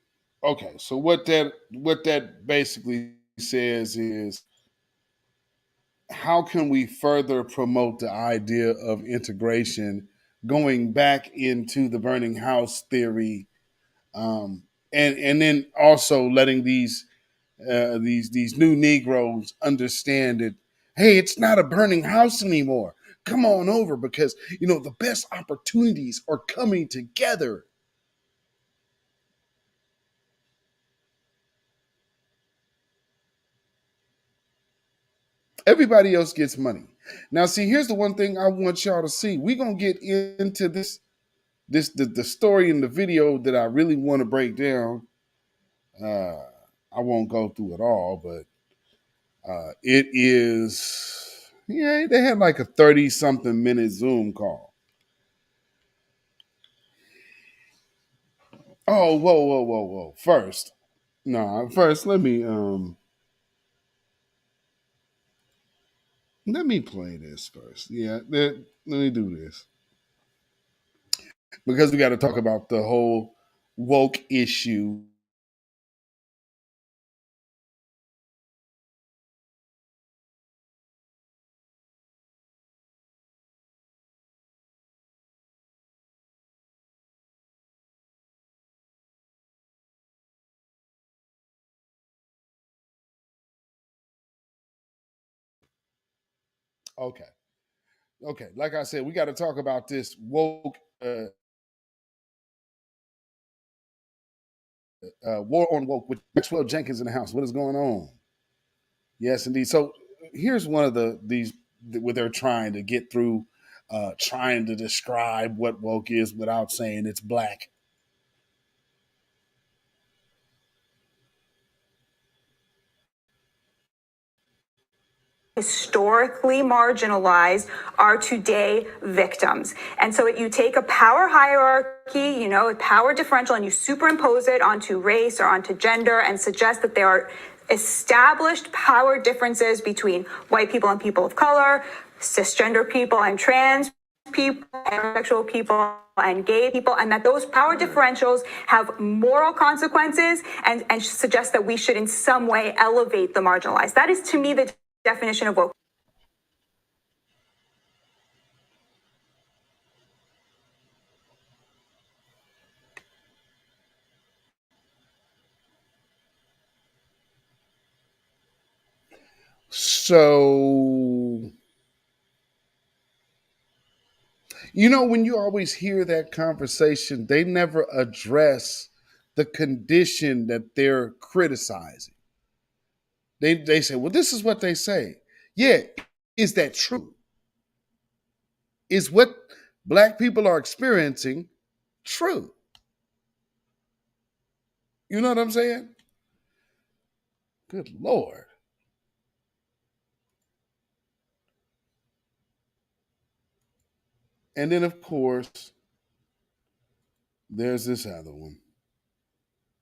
what that basically says is, how can we further promote the idea of integration, going back into the burning house theory, and then also letting these new Negroes understand that, hey, it's not a burning house anymore. Come on over, because the best opportunities are coming together. Everybody else gets money. Now, see, here's the one thing I want y'all to see. We're gonna get into the story in the video that I really want to break down. I won't go through it all, but It is, yeah, they had like a 30-something minute Zoom call. Oh, whoa. First, let me play this first. Yeah, let me do this. Because we got to talk about the whole woke issue. Okay. Like I said, we got to talk about this woke war on woke with Maxwell Jenkins in the house. What is going on? Yes, indeed. So here's one of these where they're trying to get through, trying to describe what woke is without saying it's black. Historically marginalized are today victims. And so you take a power hierarchy, a power differential, and you superimpose it onto race or onto gender and suggest that there are established power differences between white people and people of color, cisgender people and trans people, heterosexual people and gay people, and that those power differentials have moral consequences and suggest that we should in some way elevate the marginalized. That is, to me, the definition of woke. So, when you always hear that conversation, they never address the condition that they're criticizing. They say, well, this is what they say. Yeah, is that true? Is what black people are experiencing true? You know what I'm saying? Good Lord. And then, of course, there's this other one.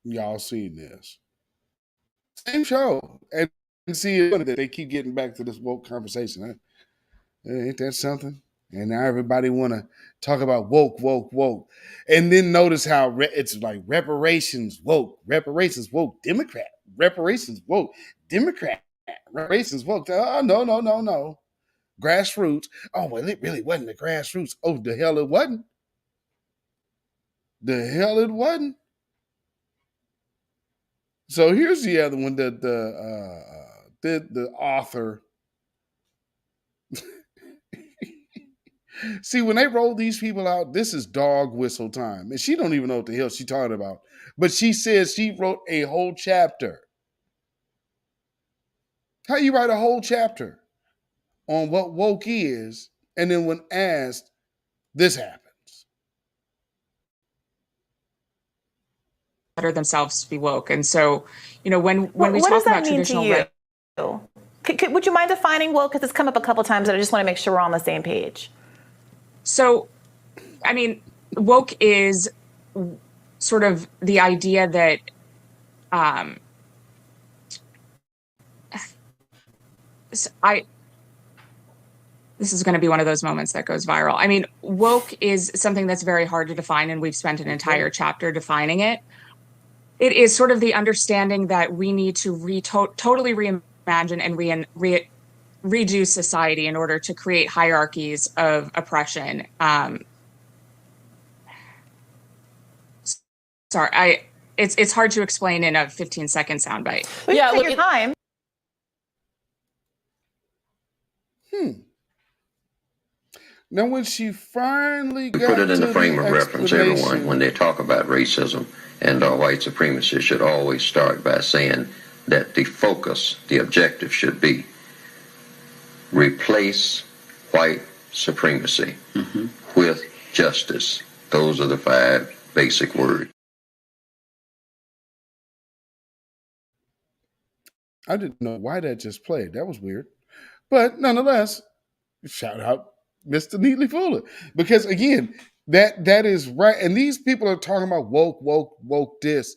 Y'all seen this. Same show. And see, they keep getting back to this woke conversation. Ain't that something? And now everybody want to talk about woke. And then notice how it's like reparations woke, Democrat, reparations woke, Democrat, reparations woke. Oh, no. Grassroots. Oh, well, it really wasn't the grassroots. Oh, the hell it wasn't. So here's the other one that the author. See, when they roll these people out, this is dog whistle time. And she don't even know what the hell she's talking about. But she says she wrote a whole chapter. How you write a whole chapter on what woke is, and then when asked, this happens. Themselves to be woke. And so, when we talk about traditional would you mind defining woke? Because it's come up a couple times, and I just want to make sure we're on the same page. So, woke is sort of the idea that this is going to be one of those moments that goes viral. Woke is something that's very hard to define, and we've spent an entire chapter defining it. It is sort of the understanding that we need to totally reimagine and redo society in order to create hierarchies of oppression. Sorry, it's hard to explain in a 15-second soundbite. Yeah, take your time. Now, when she finally got put it in to the frame of reference, everyone, explanation- when they talk about racism and white supremacy, should always start by saying that the focus, the objective should be replace white supremacy with justice. Those are the 5 basic words. I didn't know why that just played. That was weird. But nonetheless, shout out Mr. Neatly Fuller. Because again, that is right. And these people are talking about woke this.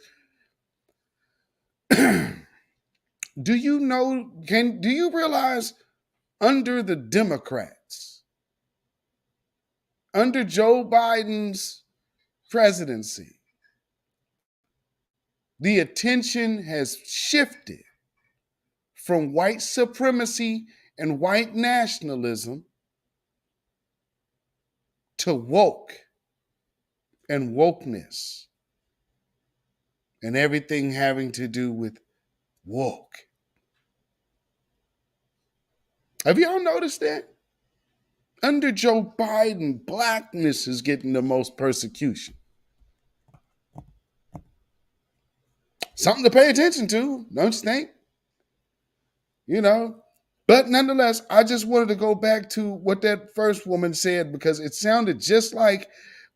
Do you realize under the Democrats, under Joe Biden's presidency, the attention has shifted from white supremacy and white nationalism to woke and wokeness and everything having to do with woke. Have y'all noticed that? Under Joe Biden, blackness is getting the most persecution. Something to pay attention to, don't you think? You know, but nonetheless, I just wanted to go back to what that first woman said because it sounded just like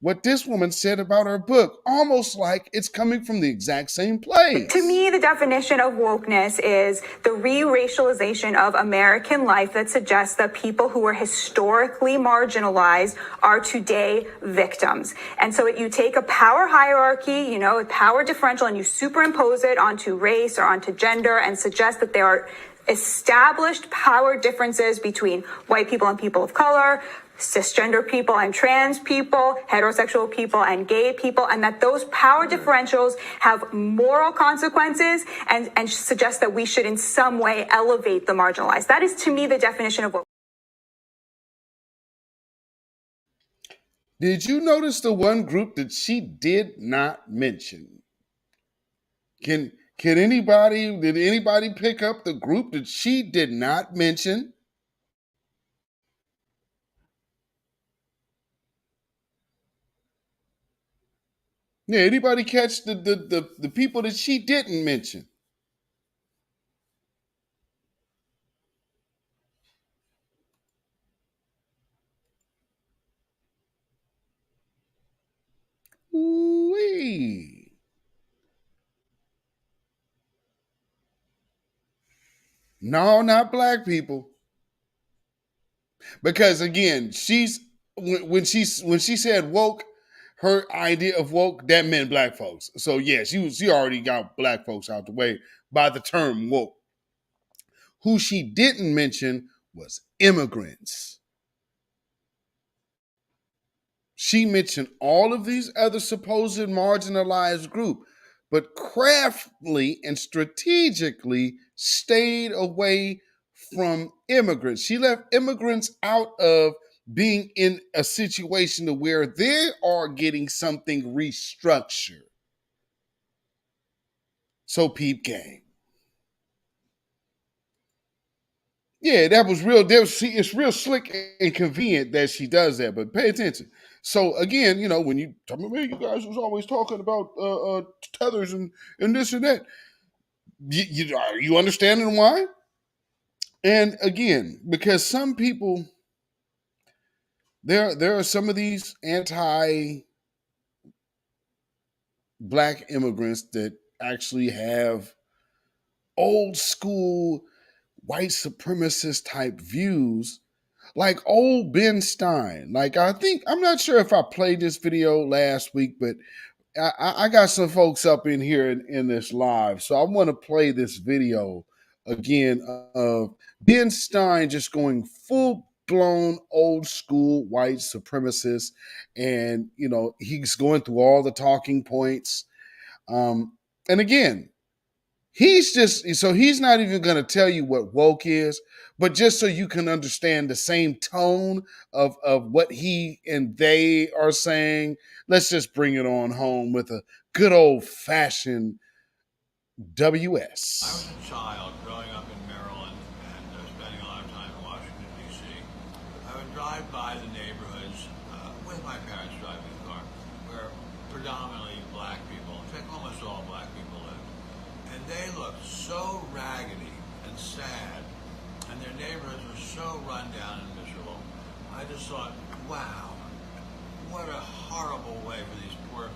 what this woman said about her book, almost like it's coming from the exact same place. To me, the definition of wokeness is the re-racialization of American life that suggests that people who were historically marginalized are today victims. And so you take a power hierarchy, a power differential, and you superimpose it onto race or onto gender and suggest that there are established power differences between white people and people of color, cisgender people and trans people, heterosexual people and gay people, and that those power differentials have moral consequences and suggest that we should in some way elevate the marginalized. That is, to me, the definition of what. Did you notice the one group that she did not mention? Did anybody pick up the group that she did not mention? Yeah, anybody catch the people that she didn't mention? Ooh-wee. No, not black people. Because again, when she said woke, her idea of woke, that meant black folks. So yeah, she already got black folks out the way by the term woke. Who she didn't mention was immigrants. She mentioned all of these other supposed marginalized groups, but craftily and strategically stayed away from immigrants. She left immigrants out of being in a situation to where they are getting something restructured. So peep game. Yeah, that was real. It's real slick and convenient that she does that, but pay attention. So again, when you tell me, you guys was always talking about tethers and this and that. Are you understanding why? And again, because some people, there are some of these anti-black immigrants that actually have old school white supremacist type views, like old Ben Stein. I'm not sure if I played this video last week, but I got some folks up in here in this live. So I want to play this video again of Ben Stein just going full blown old school white supremacist. And, he's going through all the talking points. And again, he's not even going to tell you what woke is, but just so you can understand the same tone of what he and they are saying, let's just bring it on home with a good old fashioned WS. I was a child growing up in Maryland and spending a lot of time in Washington, D.C. I would drive by the neighborhoods with my parents driving the car where predominantly black people, in fact almost all black people lived. And they looked so raggedy and sad, and their neighborhoods were so run down and miserable. I just thought, wow, what a horrible way for these poor,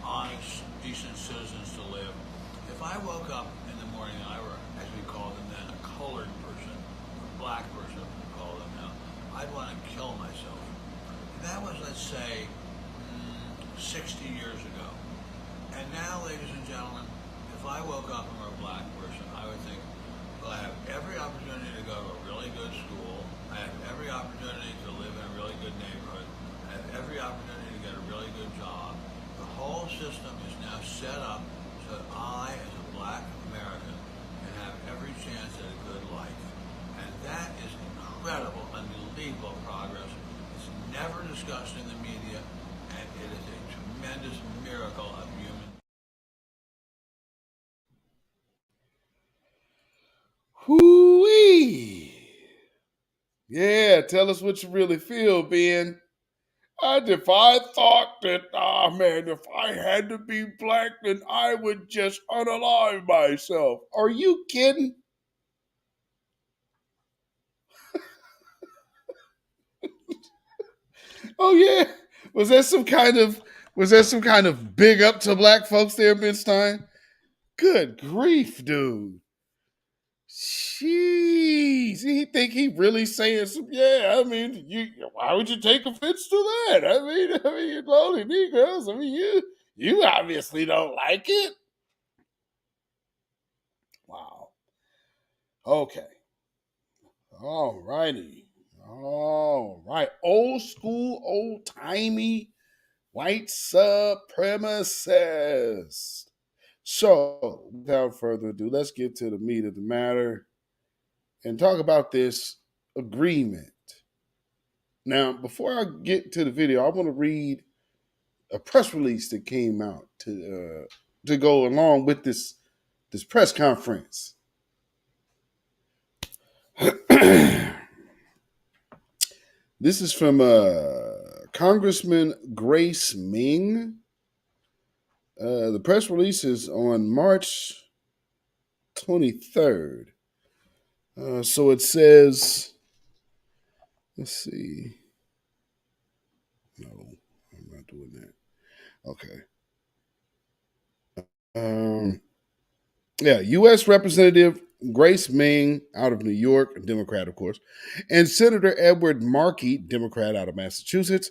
honest, decent citizens to live. If I woke up in the morning I were, as we call them then, a colored person, a black person, we call them now, I'd want to kill myself. That was, let's say, 60 years ago. And now, ladies and gentlemen, if I woke up and were a black person, I would think, well, I have every opportunity to go to a really good school. I have every opportunity to live in a really good neighborhood. I have every opportunity to get a really good job. The whole system is now set up so that I, as a black American, can have every chance at a good life. And that is incredible, unbelievable progress. It's never discussed in the media, and it is a tremendous miracle of human. Hoo-wee. Yeah, tell us what you really feel, Ben. If I thought that, man, if I had to be black, then I would just unalive myself. Are you kidding? Oh yeah. Was that some kind of big up to black folks there, Ben Stein? Good grief, dude. Jeez, he think he really saying some? Yeah, I mean, why would you take offense to that? I mean, lonely Negroes. I mean, you obviously don't like it. Wow. Okay. All righty. All right. Old school, old timey, white supremacist. So, without further ado, let's get to the meat of the matter and talk about this agreement. Now, before I get to the video, I want to read a press release that came out to go along with this press conference. This is from Congressman Grace Ming. The press release is on March 23rd. So it says, let's see. No, I'm not doing that. Okay. Yeah, U.S. Representative Grace Ming out of New York, a Democrat, of course, and Senator Edward Markey, Democrat out of Massachusetts,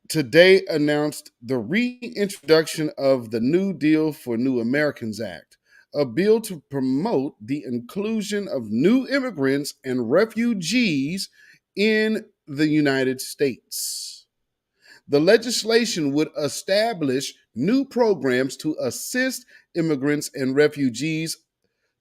today announced the reintroduction of the New Deal for New Americans Act, a bill to promote the inclusion of new immigrants and refugees in the United States. The legislation would establish new programs to assist immigrants and refugees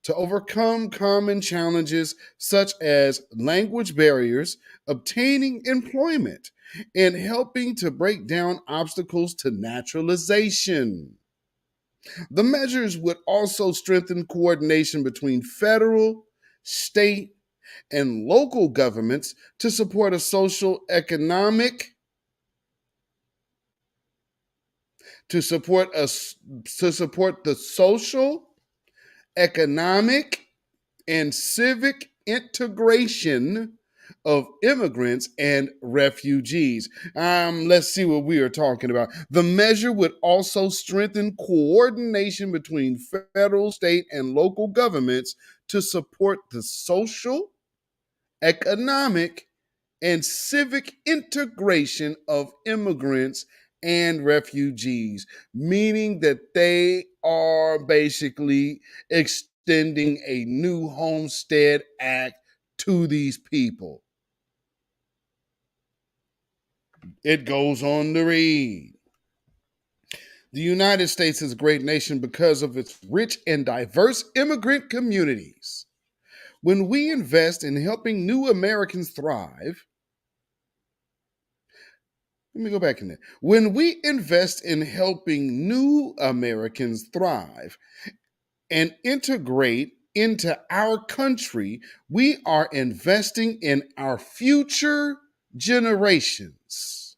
to overcome common challenges such as language barriers, obtaining employment, and helping to break down obstacles to naturalization. The measures would also strengthen coordination between federal, state, and local governments to support a social, economic, to support the social, economic, and civic integration of immigrants and refugees. Let's see what we are talking about. The measure would also strengthen coordination between federal, state, and local governments to support the social, economic, and civic integration of immigrants and refugees, meaning that they are basically extending a new Homestead Act to these people. It goes on to read. The United States is a great nation because of its rich and diverse immigrant communities. When we invest in helping new Americans thrive, let me go back in there. When we invest in helping new Americans thrive and integrate into our country, we are investing in our future generations.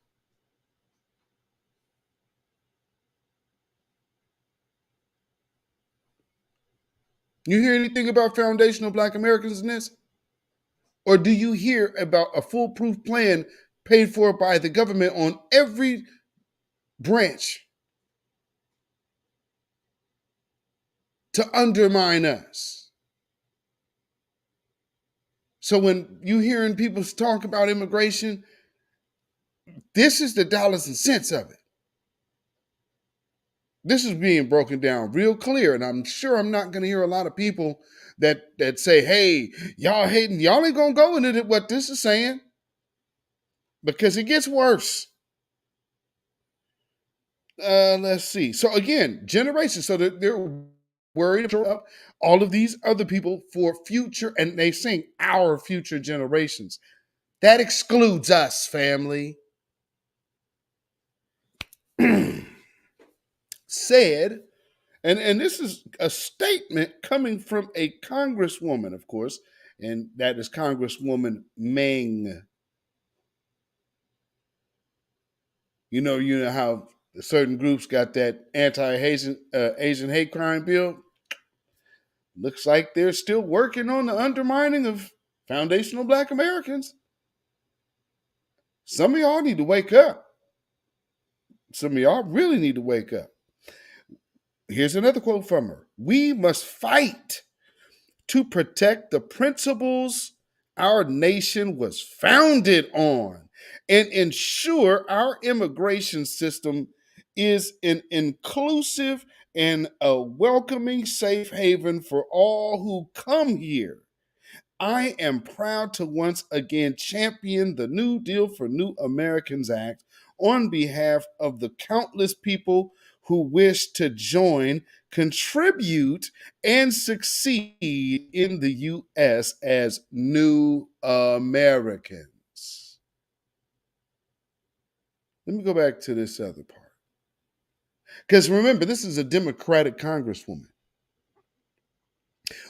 You hear anything about foundational Black Americans in this? Or do you hear about a foolproof plan paid for by the government on every branch? to undermine us. So when you hearing people talk about immigration, this is the dollars and cents of it. This is being broken down real clear, and I'm sure I'm not going to hear a lot of people that say, "Hey, y'all hating, y'all ain't gonna go into what this is saying," because it gets worse. Let's see. So again, generations. So they're worried about all of these other people for future, and they saying our future generations. That excludes us, family. Said, and this is a statement coming from a congresswoman, of course, and that is Congresswoman Meng. You know how certain groups got that anti-Asian Asian hate crime bill. Looks like they're still working on the undermining of foundational Black Americans. Some of y'all need to wake up. Some of y'all really need to wake up. Here's another quote from her. We must fight to protect the principles our nation was founded on and ensure our immigration system is an inclusive and a welcoming safe haven for all who come here. I am proud to once again champion the New Deal for New Americans Act on behalf of the countless people who wish to join, contribute, and succeed in the U.S. as new Americans. Let me go back to this other part. Because remember, this is a Democratic Congresswoman.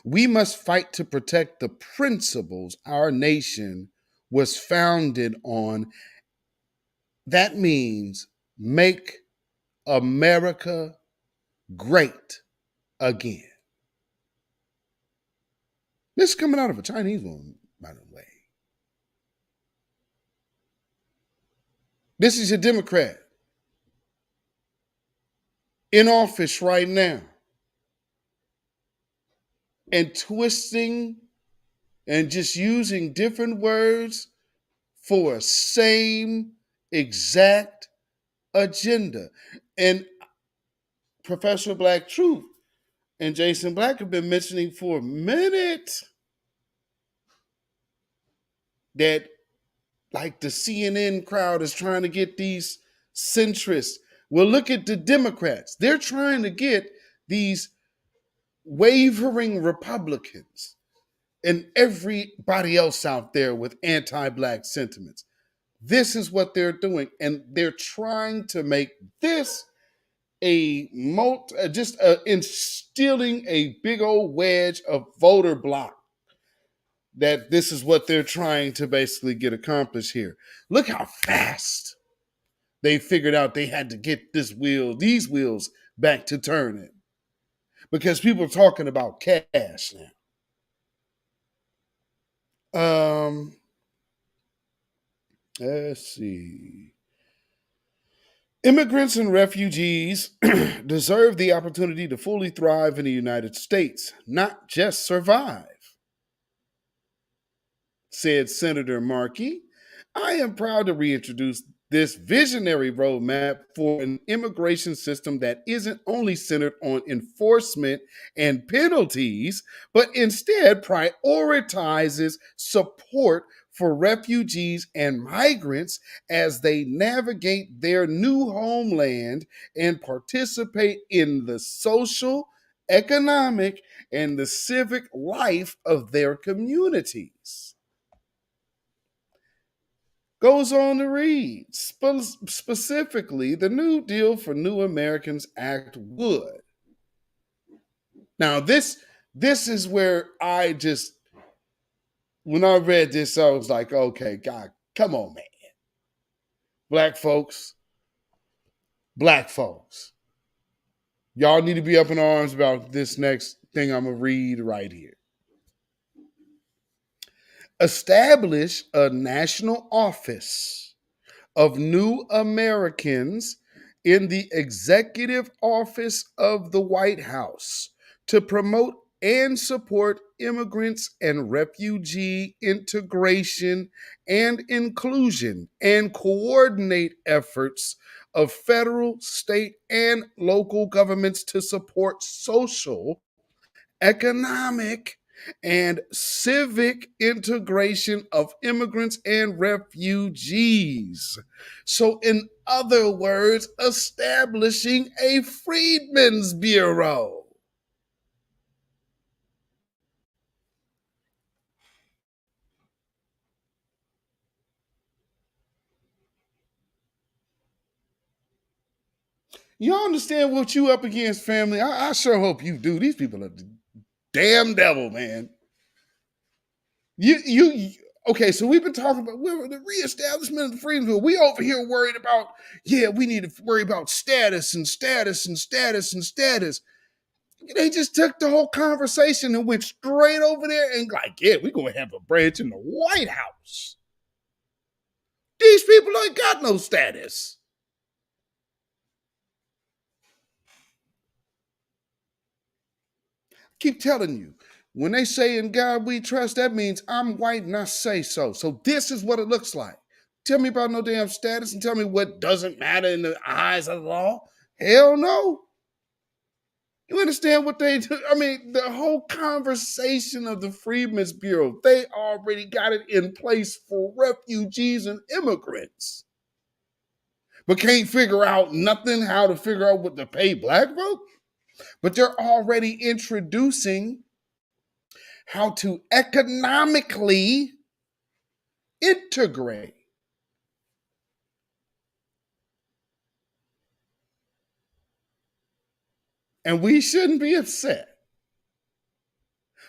We must fight to protect the principles our nation was founded on. That means make America great again. This is coming out of a Chinese woman, by the way. This is a Democrat in office right now and twisting and just using different words for a same exact agenda. And Professor Black Truth and Jason Black have been mentioning for a minute that, like, the CNN crowd is trying to get these centrists. Well, look at the Democrats. They're trying to get these wavering Republicans and everybody else out there with anti-Black sentiments. This is what they're doing, and they're trying to make this instilling a big old wedge of voter block. That this is what they're trying to basically get accomplished here. Look how fast they figured out they had to get these wheels back to turning, because people are talking about cash now. Let's see. Immigrants and refugees deserve the opportunity to fully thrive in the United States, not just survive, said Senator Markey. I am proud to reintroduce this visionary roadmap for an immigration system that isn't only centered on enforcement and penalties, but instead prioritizes support for refugees and migrants as they navigate their new homeland and participate in the social, economic, and the civic life of their communities. Goes on to read, specifically, the New Deal for New Americans Act would. Now, this is where when I read this, I was like, okay, God, come on, man. Black folks, y'all need to be up in arms about this next thing I'm going to read right here. Establish a national office of New Americans in the executive office of the White House to promote and support immigrants and refugee integration and inclusion and coordinate efforts of federal, state, and local governments to support social, economic, and civic integration of immigrants and refugees. So, in other words, establishing a Freedmen's Bureau. You understand what you up against, family? I sure hope you do. These people are the damn devil, man. Okay, so we've been talking about the reestablishment of the Freedom Bill. We over here worried about, we need to worry about status and status and status and status. They just took the whole conversation and went straight over there and we're going to have a branch in the White House. These people ain't got no status. Keep telling you, when they say in God we trust, that means I'm white and I say so. So this is what it looks like. Tell me about no damn status and tell me what doesn't matter in the eyes of the law. Hell no. You understand what they do? I mean, the whole conversation of the Freedmen's Bureau, they already got it in place for refugees and immigrants. But can't figure out nothing how to figure out what to pay black folk. But they're already introducing how to economically integrate. And we shouldn't be upset.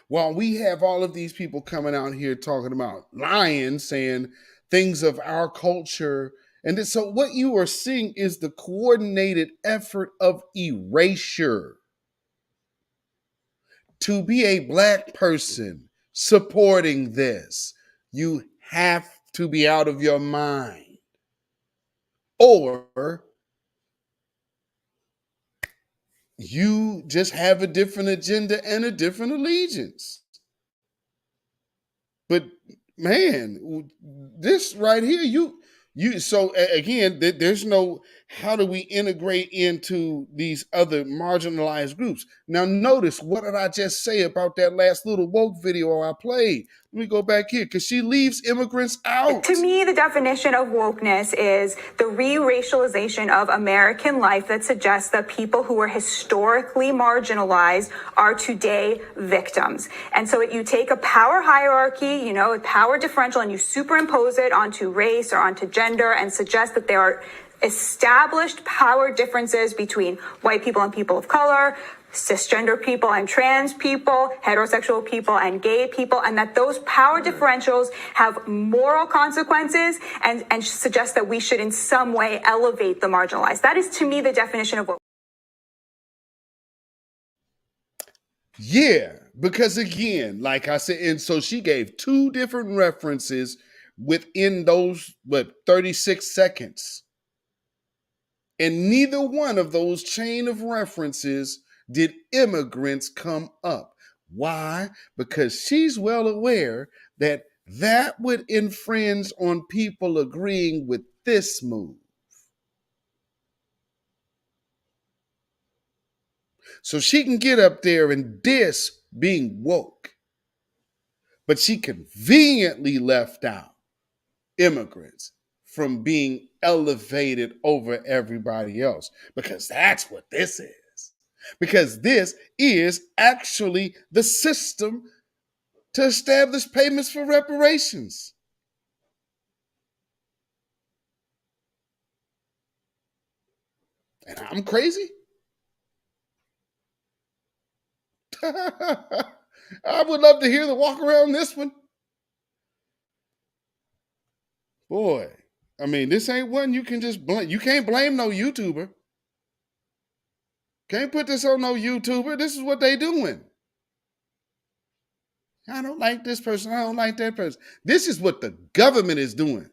While we have all of these people coming out here talking about lying, saying things of our culture. And so what you are seeing is the coordinated effort of erasure. To be a black person supporting this, you have to be out of your mind. Or you just have a different agenda and a different allegiance. But man, this right here, so again, there's no how do we integrate into these other marginalized groups? Now, notice what did I just say about that last little woke video I played? Let me go back here because she leaves immigrants out. To me, the definition of wokeness is the re-racialization of American life that suggests that people who were historically marginalized are today victims. And so you take a power hierarchy, a power differential, and you superimpose it onto race or onto gender and suggest that there are established power differences between white people and people of color, cisgender people and trans people, heterosexual people and gay people, and that those power differentials have moral consequences and suggest that we should in some way elevate the marginalized. That is, to me, the definition of what. Yeah, because again, like I said, and so she gave two different references within those, 36 seconds. And neither one of those chain of references did immigrants come up. Why? Because she's well aware that that would infringe on people agreeing with this move. So she can get up there and diss being woke, but she conveniently left out immigrants from being elevated over everybody else, because that's what this is. Because this is actually the system to establish payments for reparations. And I'm crazy. I would love to hear the walk around this one. Boy, I mean, this ain't one you can just blame. You can't blame no YouTuber. Can't put this on no YouTuber. This is what they doing. I don't like this person. I don't like that person. This is what the government is doing.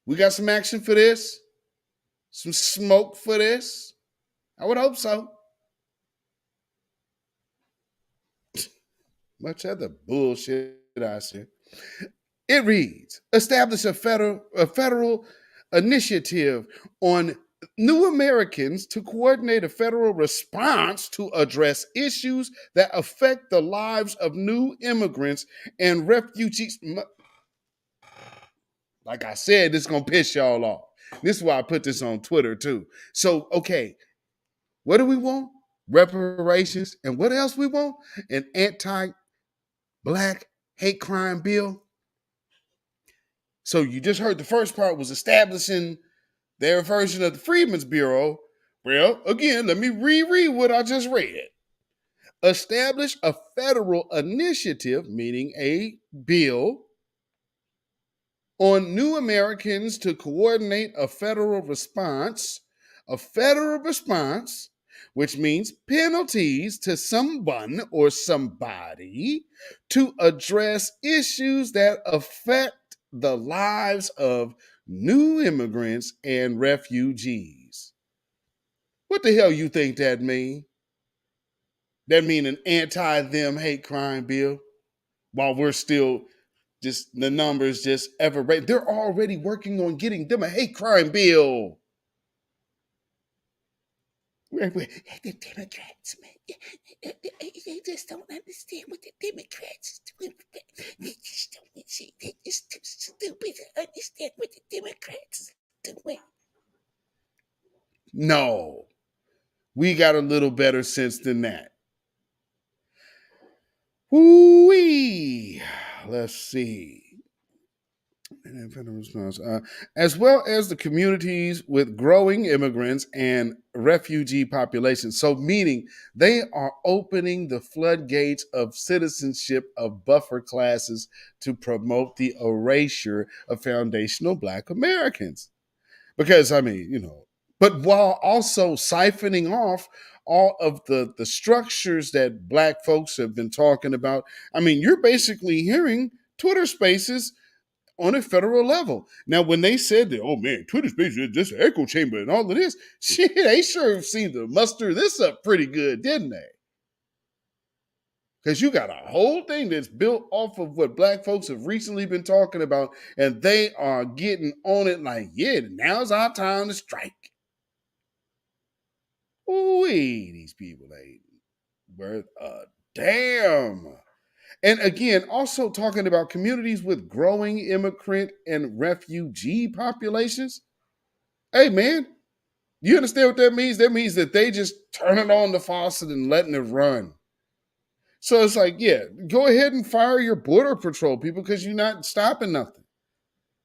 We got some action for this? Some smoke for this? I would hope so. much other bullshit I see. It reads, establish a federal initiative on new Americans to coordinate a federal response to address issues that affect the lives of new immigrants and refugees. Like I said, this is going to piss y'all off. This is why I put this on Twitter too. So, okay, what do we want? Reparations. And what else we want? An anti-black hate crime bill. So you just heard the first part was establishing their version of the Freedmen's Bureau. Well, again, let me reread what I just read. Establish a federal initiative, meaning a bill, on new Americans to coordinate a federal response, which means penalties to someone or somebody to address issues that affect the lives of new immigrants and refugees. What the hell you think that mean? That mean an anti-them hate crime bill? While we're still just the numbers just ever right. They're already working on getting them a hate crime bill. The Democrats, man, they just don't understand what the Democrats is doing. They just too stupid to understand what the Democrats are doing. No, we got a little better sense than that. Woo-wee. Let's see. As well as the communities with growing immigrants and refugee populations. So meaning they are opening the floodgates of citizenship of buffer classes to promote the erasure of foundational Black Americans. Because, I mean, you know, but while also siphoning off all of the structures that Black folks have been talking about. I mean, you're basically hearing Twitter Spaces on a federal level. Now, when they said that, oh man, Twitter Spaces is just an echo chamber and all of this, shit, they sure seemed to muster this up pretty good, didn't they? Because you got a whole thing that's built off of what Black folks have recently been talking about, and they are getting on it like, yeah, now's our time to strike. Ooh, these people ain't worth a damn. And again, also talking about communities with growing immigrant and refugee populations. Hey, man, you understand what that means? That means that they just turning on the faucet and letting it run. So it's like, yeah, go ahead and fire your border patrol people because you're not stopping nothing.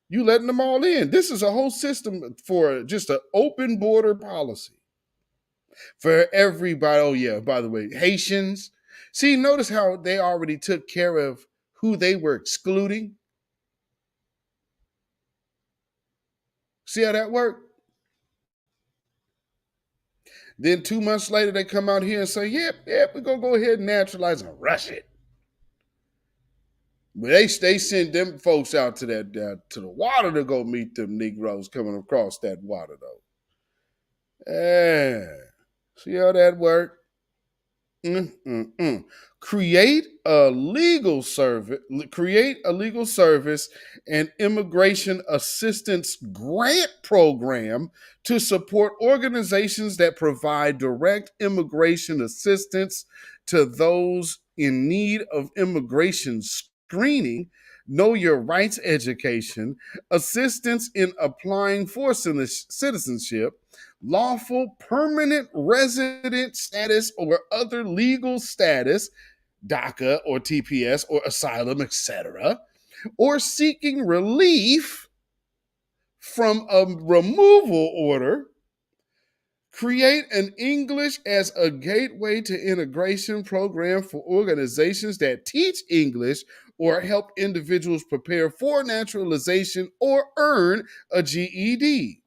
You letting them all in. This is a whole system for just an open border policy for everybody. Oh, yeah, by the way, Haitians. See, notice how they already took care of who they were excluding. See how that worked? Then 2 months later, they come out here and say, yep, we're going to go ahead and naturalize and rush it. But they send them folks out to that to the water to go meet them Negroes coming across that water, though. Yeah. See how that worked? Create a legal service and immigration assistance grant program to support organizations that provide direct immigration assistance to those in need of immigration screening, know your rights education, assistance in applying for citizenship, lawful permanent resident status or other legal status, DACA or TPS or asylum, etc., or seeking relief from a removal order. Create an English as a gateway to integration program for organizations that teach English or help individuals prepare for naturalization or earn a GED.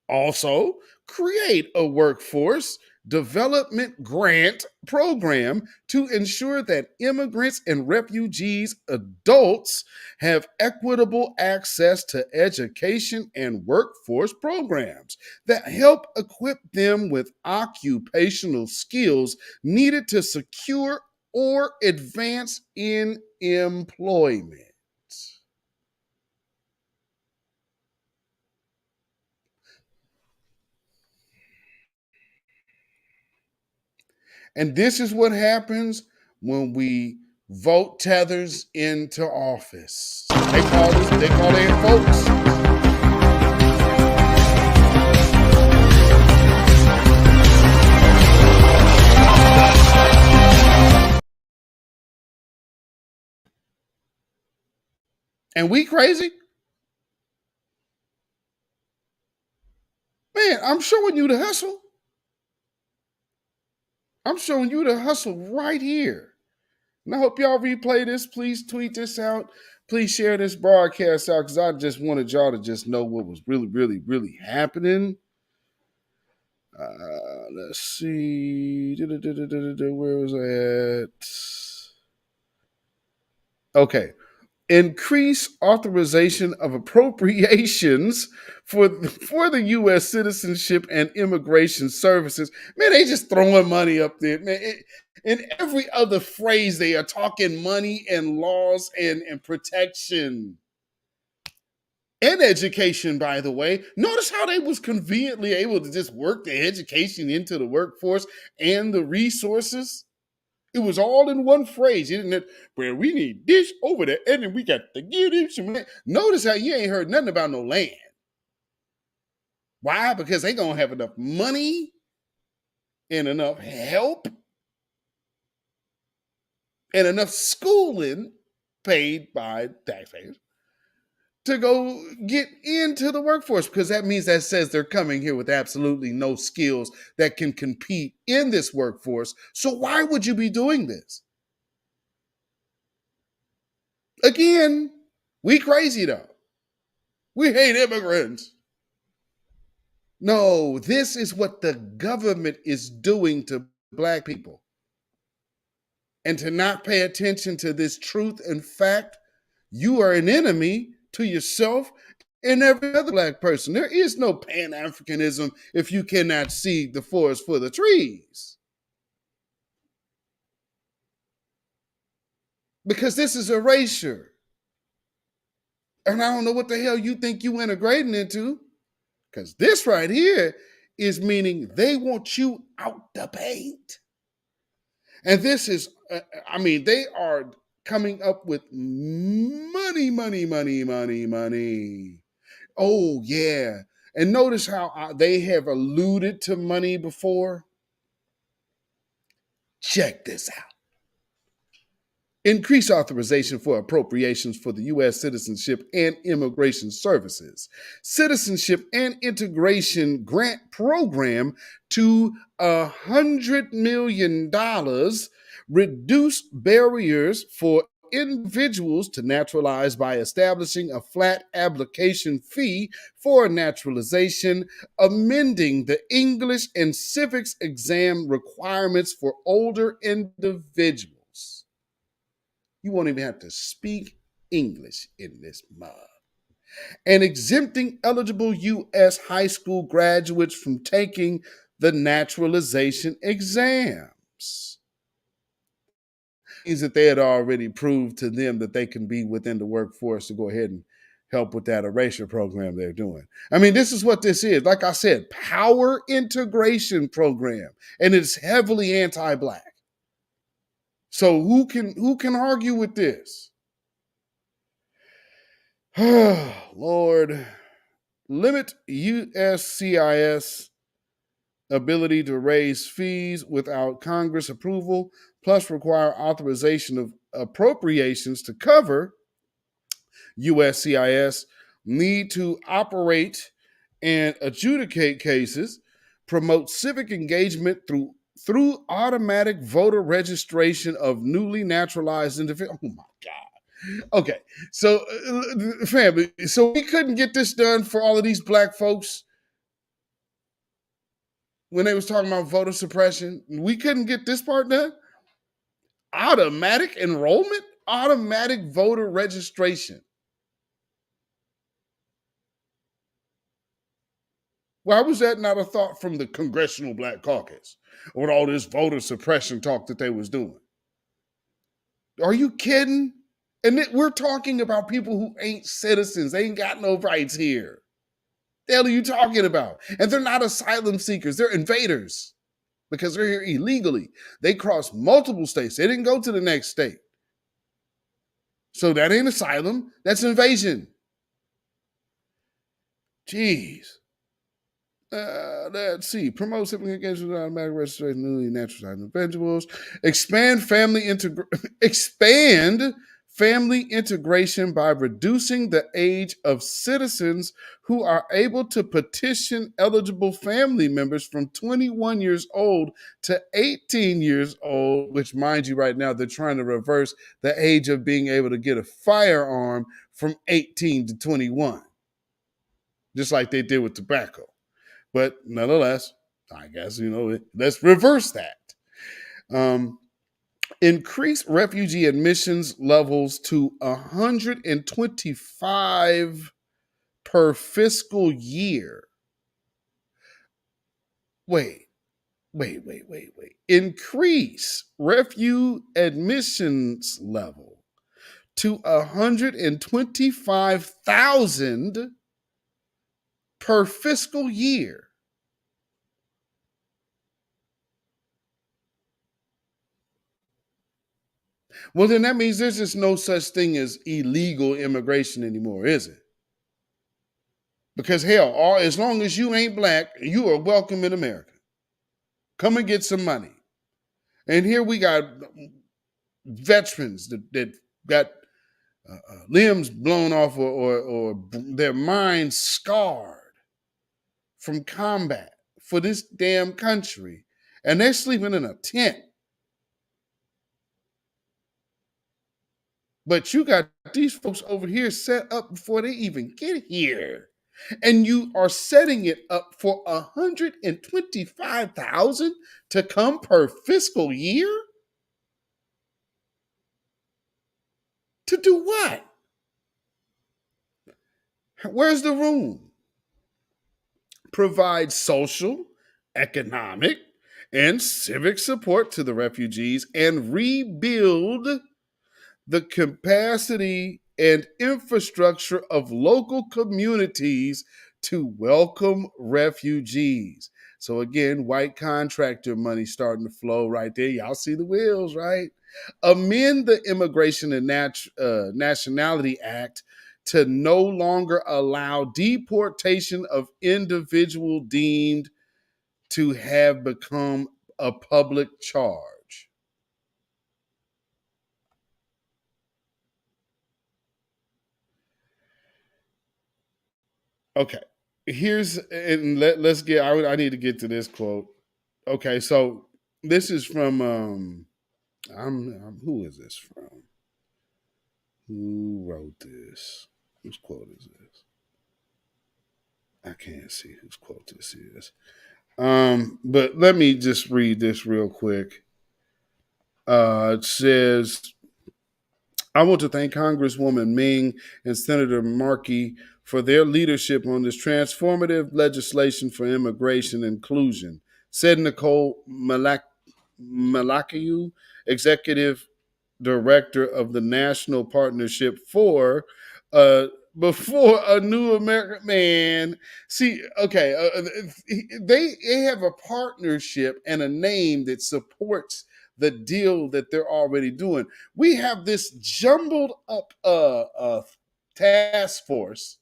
Also, create a workforce development grant program to ensure that immigrants and refugees adults have equitable access to education and workforce programs that help equip them with occupational skills needed to secure or advance in employment. And this is what happens when we vote tethers into office. They call their folks. And we crazy? Man, I'm showing you the hustle. I'm showing you the hustle right here. And I hope y'all replay this. Please tweet this out. Please share this broadcast out because I just wanted y'all to just know what was really, really, really happening. Let's see. Where was I at? Okay. Increase authorization of appropriations for the U.S. Citizenship and Immigration Services. Man, they just throwing money up there. Man, in every other phrase, they are talking money and laws and protection. And education, by the way. Notice how they was conveniently able to just work the education into the workforce and the resources. It was all in one phrase. You didn't where we need this over there, and then we got to give them some land. Notice how you ain't heard nothing about no land. Why? Because they gonna have enough money and enough help and enough schooling paid by taxpayers to go get into the workforce, because that means that says they're coming here with absolutely no skills that can compete in this workforce. So why would you be doing this? Again, we crazy though. We hate immigrants. No, this is what the government is doing to Black people. And to not pay attention to this truth and fact, you are an enemy to yourself and every other Black person. There is no Pan-Africanism if you cannot see the forest for the trees. Because this is erasure. And I don't know what the hell you think you integrating into. Because this right here is meaning they want you out the paint. And this is, they are coming up with money. Oh, yeah. And notice how they have alluded to money before. Check this out. Increase authorization for appropriations for the U.S. Citizenship and Immigration Services. Citizenship and Integration Grant Program to $100 million. Reduce barriers for individuals to naturalize by establishing a flat application fee for naturalization, amending the English and civics exam requirements for older individuals. You won't even have to speak English in this mug. And exempting eligible U.S. high school graduates from taking the naturalization exams. Means that they had already proved to them that they can be within the workforce to go ahead and help with that erasure program they're doing. This is what this is. Like I said, power integration program, and it's heavily anti-Black. So who can argue with this? Lord, limit USCIS ability to raise fees without Congress approval, plus require authorization of appropriations to cover USCIS need to operate and adjudicate cases, promote civic engagement through automatic voter registration of newly naturalized individuals. Oh my God. Okay, so family, so we couldn't get this done for all of these Black folks when they was talking about voter suppression. We couldn't get this part done. Automatic enrollment, automatic voter registration. Why was that not a thought from the Congressional Black Caucus with all this voter suppression talk that they was doing? Are you kidding? And we're talking about people who ain't citizens. They ain't got no rights here. The hell are you talking about? And they're not asylum seekers. They're invaders because they're here illegally. They crossed multiple states. They didn't go to the next state. So that ain't asylum. That's invasion. Jeez. Let's see. Promote simplification of automatic registration of newly naturalized individuals. Expand family integration by reducing the age of citizens who are able to petition eligible family members from 21 years old to 18 years old, which, mind you, right now they're trying to reverse the age of being able to get a firearm from 18 to 21, just like they did with tobacco. But nonetheless, I guess, let's reverse that. Increase refugee admissions levels to 125 per fiscal year. Wait. Increase refugee admissions level to 125,000 per fiscal year. Well, then that means there's just no such thing as illegal immigration anymore, is it? Because hell, as long as you ain't black, you are welcome in America. Come and get some money. And here we got veterans that got limbs blown off or their minds scarred from combat for this damn country. And they're sleeping in a tent. But you got these folks over here set up before they even get here. And you are setting it up for 125,000 to come per fiscal year? To do what? Where's the room? Provide social, economic, and civic support to the refugees and rebuild the capacity and infrastructure of local communities to welcome refugees. So again, white contractor money starting to flow right there. Y'all see the wheels, right? Amend the Immigration and Nationality Act to no longer allow deportation of individual deemed to have become a public charge. Okay, let's get. I need to get to this quote. Okay, so this is from. Who is this from? Who wrote this? Whose quote is this? I can't see whose quote this is. But let me just read this real quick. It says, I want to thank Congresswoman Ming and Senator Markey for their leadership on this transformative legislation for immigration inclusion, said Nicole Malakiu, Executive Director of the National Partnership for before a New American Man. See, okay, they have a partnership and a name that supports the deal that they're already doing. We have this jumbled up task force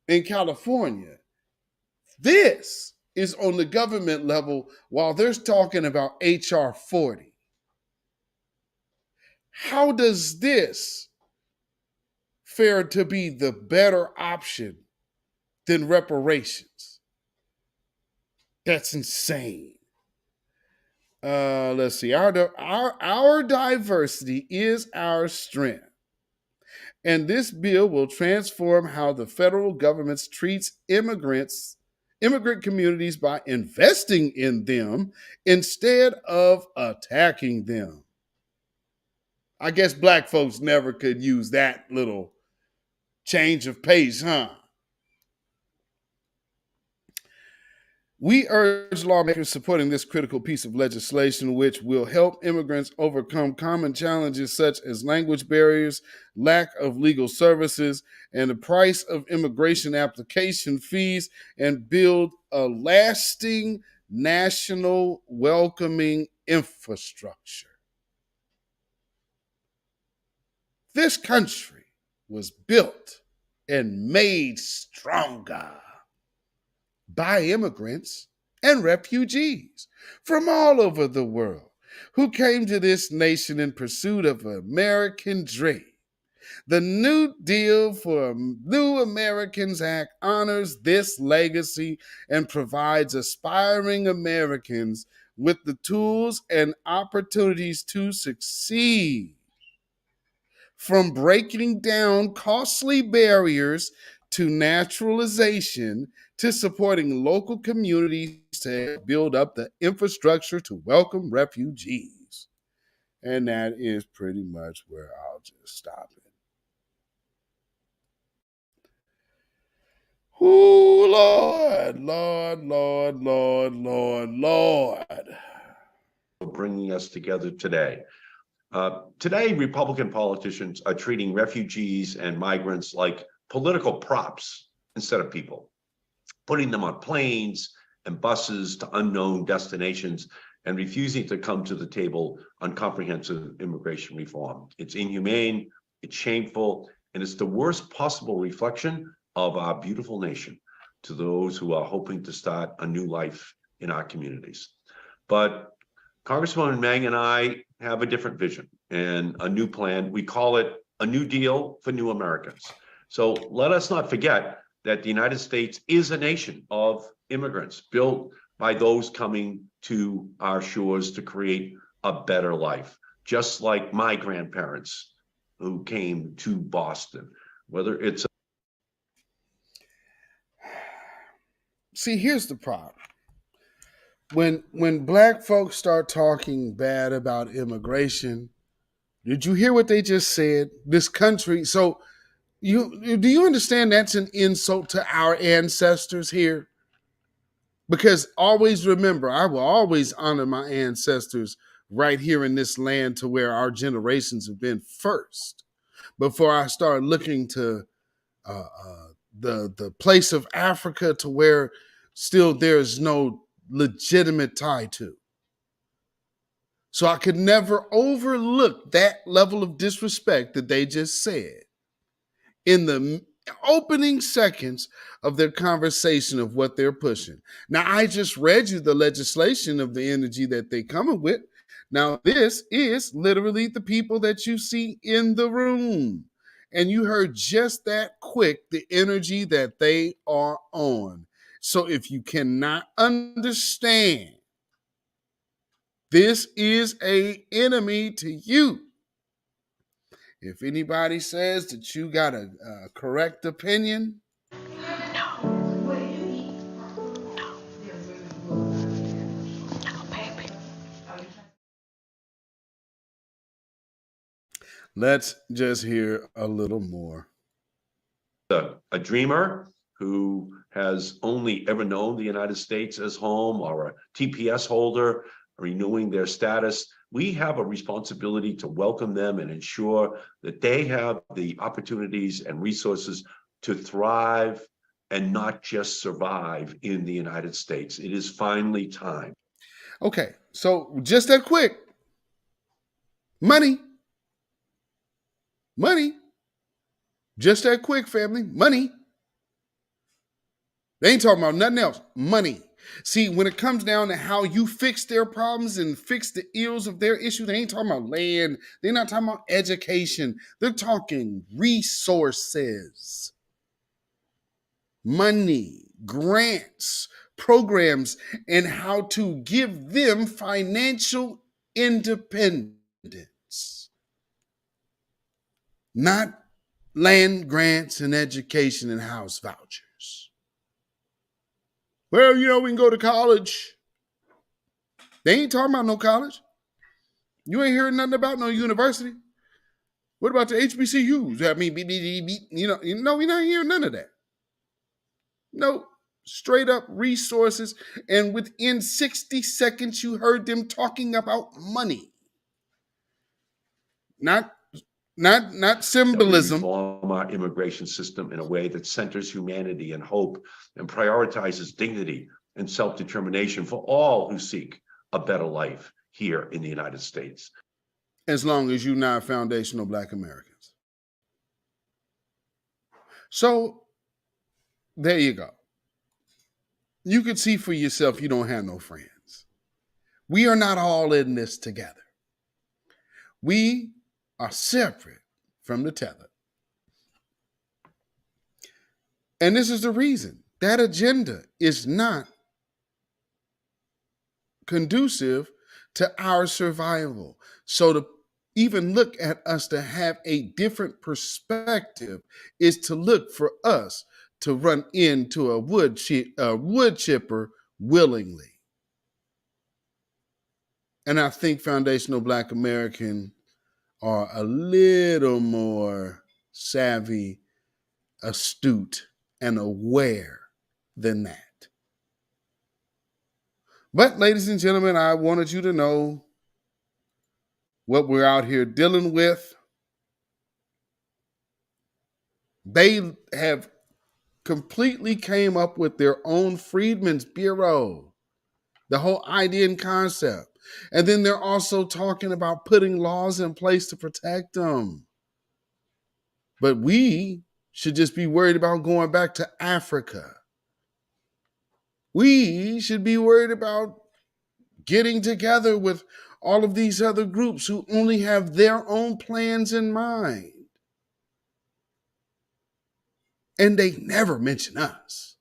in California. This is on the government level while they're talking about HR 40. How does this fare to be the better option than reparations? That's insane. Let's see. Our diversity is our strength. And this bill will transform how the federal government treats immigrant communities by investing in them instead of attacking them. I guess black folks never could use that little change of pace, huh? We urge lawmakers supporting this critical piece of legislation, which will help immigrants overcome common challenges such as language barriers, lack of legal services, and the price of immigration application fees, and build a lasting national welcoming infrastructure. This country was built and made stronger by immigrants and refugees from all over the world who came to this nation in pursuit of an American dream. The New Deal for New Americans Act honors this legacy and provides aspiring Americans with the tools and opportunities to succeed. From breaking down costly barriers to naturalization to supporting local communities to build up the infrastructure to welcome refugees. And that is pretty much where I'll just stop it. Ooh, Lord, Lord, Lord, Lord, Lord, Lord. Bringing us together today. Today, Republican politicians are treating refugees and migrants like political props instead of people, putting them on planes and buses to unknown destinations and refusing to come to the table on comprehensive immigration reform. It's inhumane, it's shameful, and it's the worst possible reflection of our beautiful nation to those who are hoping to start a new life in our communities. But Congresswoman Meng and I have a different vision and a new plan. We call it a New Deal for New Americans. So let us not forget that the United States is a nation of immigrants built by those coming to our shores to create a better life, just like my grandparents who came to Boston, whether it's See, here's the problem. When black folks start talking bad about immigration, did you hear what they just said? This country. So do you understand that's an insult to our ancestors here? Because always remember, I will always honor my ancestors right here in this land to where our generations have been first before I start looking to the place of Africa to where still there's no legitimate tie to. So I could never overlook that level of disrespect that they just said in the opening seconds of their conversation of what they're pushing. Now, I just read you the legislation of the energy that they coming with. Now, this is literally the people that you see in the room. And you heard just that quick the energy that they are on. So if you cannot understand, this is an enemy to you. If anybody says that you got a correct opinion, let's just hear a little more. a dreamer who has only ever known the United States as home, or a TPS holder renewing their status, we have a responsibility to welcome them and ensure that they have the opportunities and resources to thrive and not just survive in the United States. It is finally time. Okay, so just that quick. Money. Just that quick, family. Money. They ain't talking about nothing else. Money. See, when it comes down to how you fix their problems and fix the ills of their issue, they ain't talking about land. They're not talking about education. They're talking resources, money, grants, programs, and how to give them financial independence. Not land grants and education and house vouchers. Well, we can go to college. They ain't talking about no college. You ain't hearing nothing about no university. What about the HBCUs? I mean, we're not hearing none of that. No. straight up resources, and within 60 seconds you heard them talking about money. Not That we symbolism. reform our immigration system in a way that centers humanity and hope and prioritizes dignity and self-determination for all who seek a better life here in the United States. As long as you're not foundational Black Americans. So there you go. You can see for yourself you don't have no friends. We are not all in this together. We are separate from the tether. And this is the reason. That agenda is not conducive to our survival. So to even look at us to have a different perspective is to look for us to run into a wood chipper willingly. And I think foundational Black American are a little more savvy, astute, and aware than that. But ladies and gentlemen, I wanted you to know what we're out here dealing with. They have completely came up with their own Freedmen's Bureau, the whole idea and concept. And then they're also talking about putting laws in place to protect them. But we should just be worried about going back to Africa. We should be worried about getting together with all of these other groups who only have their own plans in mind. And they never mention us.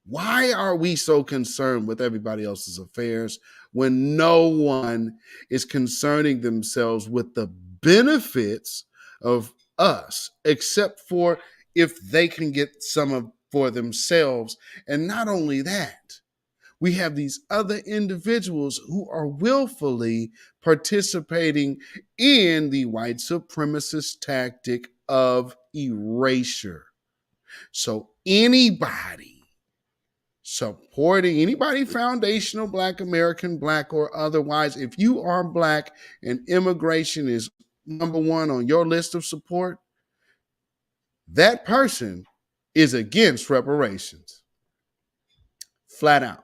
Why are we so concerned with everybody else's affairs when no one is concerning themselves with the benefits of us, except for if they can get some for themselves? And not only that, we have these other individuals who are willfully participating in the white supremacist tactic of erasure. So anybody supporting anybody foundational Black American, Black or otherwise, if you are Black and immigration is number one on your list of support, that person is against reparations. Flat out.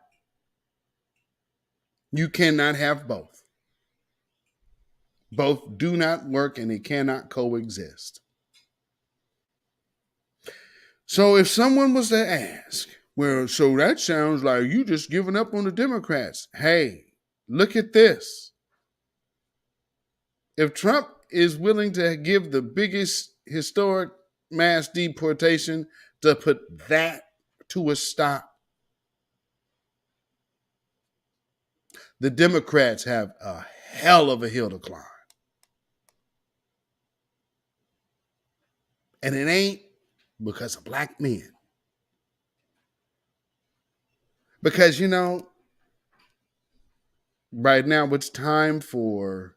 You cannot have both. Both do not work and they cannot coexist. So if someone was to ask, well, so that sounds like you just giving up on the Democrats. Hey, look at this. If Trump is willing to give the biggest historic mass deportation to put that to a stop, the Democrats have a hell of a hill to climb. And it ain't because of Black men. Because, you know, right now it's time for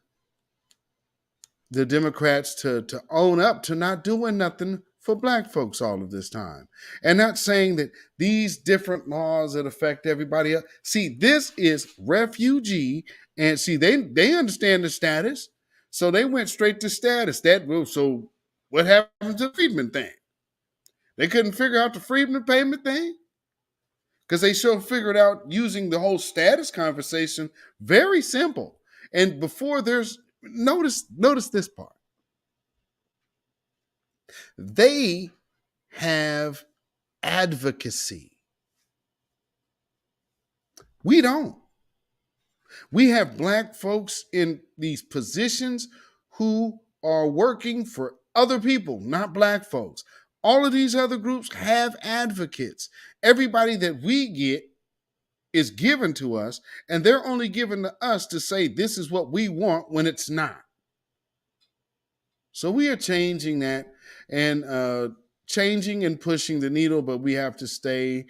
the Democrats to own up to not doing nothing for Black folks all of this time. And not saying that these different laws that affect everybody else. See, this is refugee, and see, they understand the status, so they went straight to status. So what happened to the Freedmen thing? They couldn't figure out the Freedmen payment thing? Because they sure figured out using the whole status conversation very simple. And before there's notice this part. They have advocacy. We don't. We have Black folks in these positions who are working for other people, not Black folks. All of these other groups have advocates. Everybody that we get is given to us, and they're only given to us to say this is what we want when it's not. So we are changing that and changing and pushing the needle, but we have to stay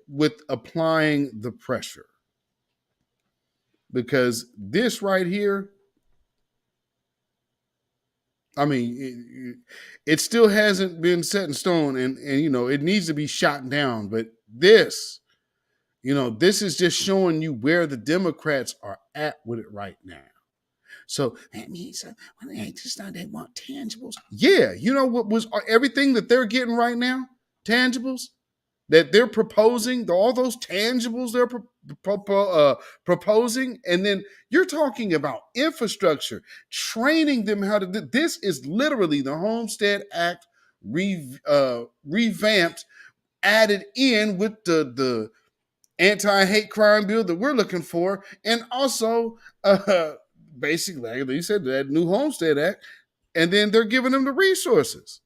with applying the pressure. Because this right here I mean, it still hasn't been set in stone, and it needs to be shot down. But this is just showing you where the Democrats are at with it right now. So that means they want tangibles. Yeah, what was everything that they're getting right now? Tangibles that they're proposing, all those tangibles they're proposing, and then you're talking about infrastructure, training them how to do. This is literally the Homestead Act revamped, added in with the anti-hate crime bill that we're looking for, and also basically, like you said, that new Homestead Act, and then they're giving them the resources,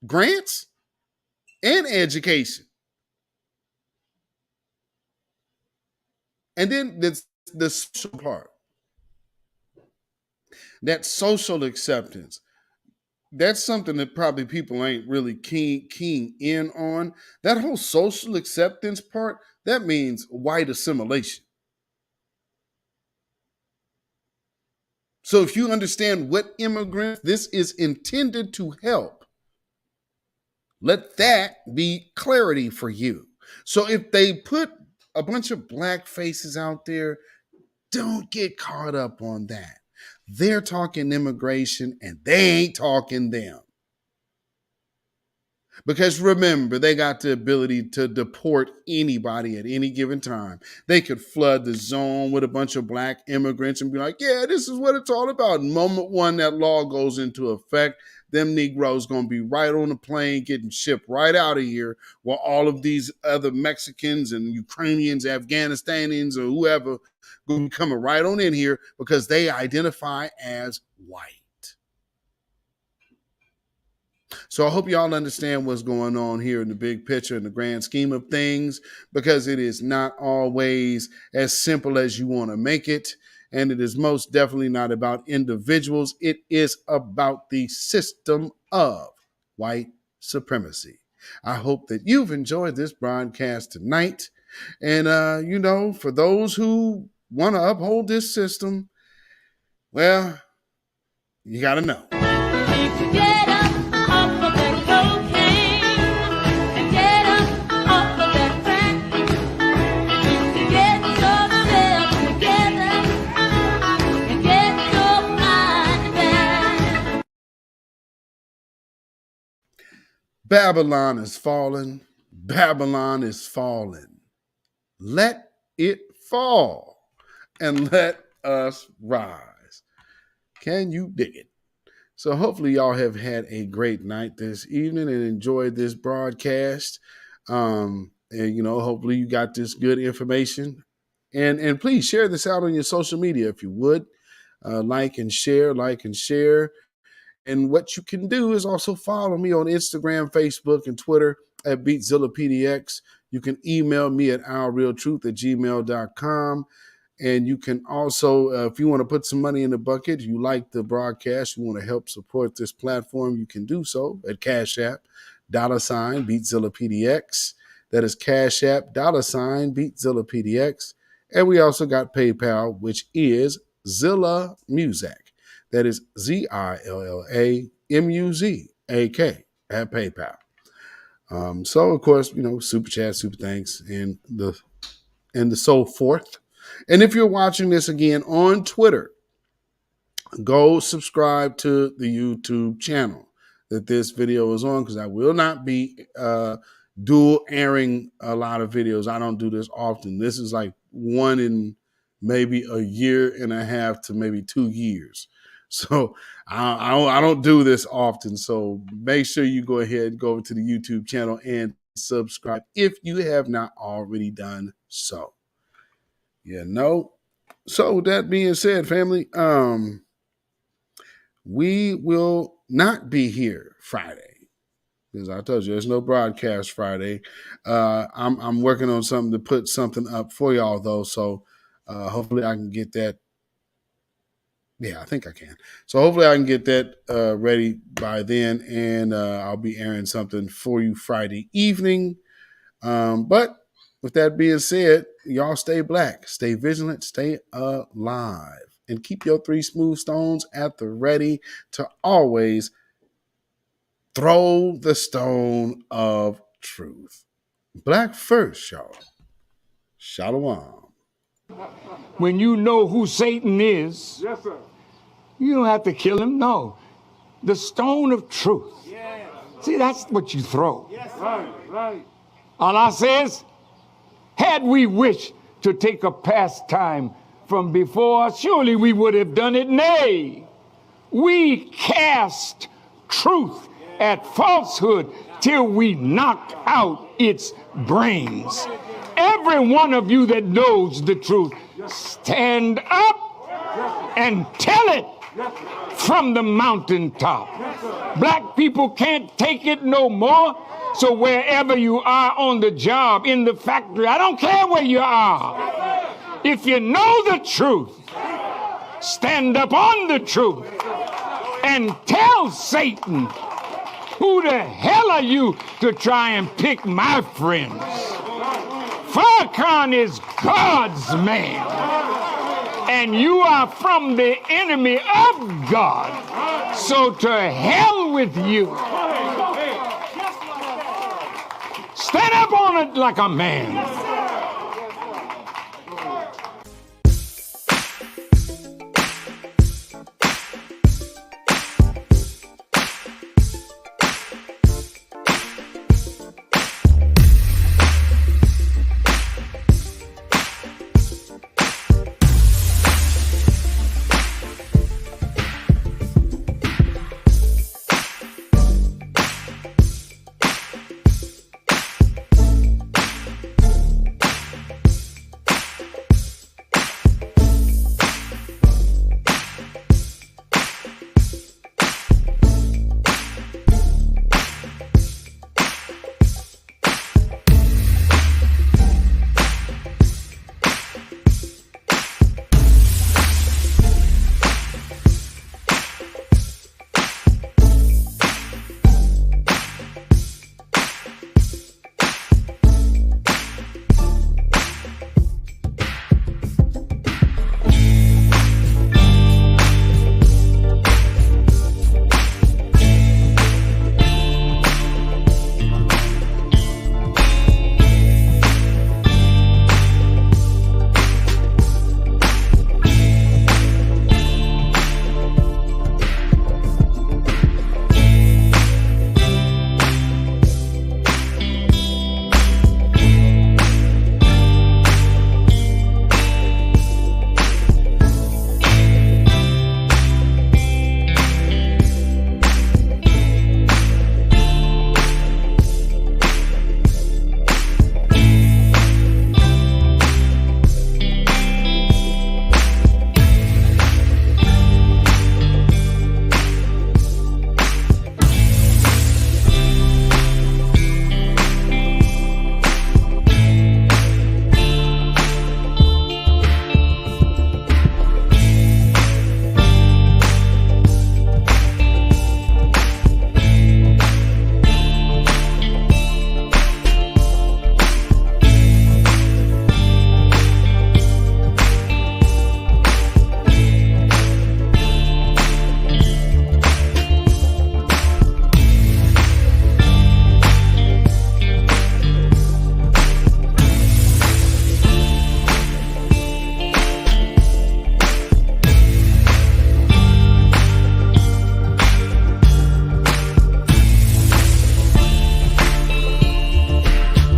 grants, and education. And then the social part, that social acceptance. That's something that probably people ain't really keen in on. That whole social acceptance part, that means white assimilation. So if you understand what immigrants this is intended to help, let that be clarity for you. So if they put a bunch of black faces out there, don't get caught up on that. They're talking immigration and they ain't talking them. Because remember, they got the ability to deport anybody at any given time. They could flood the zone with a bunch of black immigrants and be like, yeah, this is what it's all about. Moment one, that law goes into effect, them Negroes going to be right on the plane getting shipped right out of here, while all of these other Mexicans and Ukrainians, Afghanistanians, or whoever going to be coming right on in here because they identify as white. So I hope y'all understand what's going on here in the big picture, in the grand scheme of things, because it is not always as simple as you want to make it. And it is most definitely not about individuals. It is about the system of white supremacy. I hope that you've enjoyed this broadcast tonight. And, for those who want to uphold this system, well, you got to know. Get up off of that cocaine and get up off of that crack. Get yourself together and get your mind back. Babylon is falling. Babylon is falling. Let it fall and let us rise. Can you dig it? So hopefully y'all have had a great night this evening and enjoyed this broadcast. And hopefully you got this good information. And please share this out on your social media if you would. Like and share. And what you can do is also follow me on Instagram, Facebook, and Twitter at beatzillapdx. You can email me at ourrealtruth@gmail.com. And you can also, if you want to put some money in the bucket, you like the broadcast, you want to help support this platform, you can do so at CashApp, $beatzillapdx. That is CashApp, $beatzillapdx. And we also got PayPal, which is Zilla Music. That is ZILLAMUZAK at PayPal. So, of course, super chat, super thanks, and the so forth. And if you're watching this again on Twitter, go subscribe to the YouTube channel that this video is on, because I will not be dual airing a lot of videos. I don't do this often. This is like one in maybe a year and a half to maybe 2 years. So I don't do this often. So make sure you go ahead and go over to the YouTube channel and subscribe if you have not already done so. So with that being said, family, we will not be here Friday, because I told you there's no broadcast Friday. I'm working on something to put something up for y'all though, so hopefully I can get that. Yeah, I think I can. So hopefully I can get that ready by then, and I'll be airing something for you Friday evening. But with that being said, y'all stay black, stay vigilant, stay alive. and keep your 3 smooth stones at the ready to always throw the stone of truth. Black first, y'all. Shalom. When you know who Satan is, yes, sir, you don't have to kill him. No. The stone of truth. Yes. See, that's what you throw. Yes, right. Allah says, had we wished to take a pastime from before, surely we would have done it. Nay, we cast truth at falsehood till we knock out its brains. Every one of you that knows the truth, stand up and tell it from the mountaintop. Black people can't take it no more. So wherever you are on the job, in the factory, I don't care where you are. If you know the truth, stand up on the truth and tell Satan, who the hell are you to try and pick my friends? Farrakhan is God's man, and you are from the enemy of God. So to hell with you. Stand up on it like a man.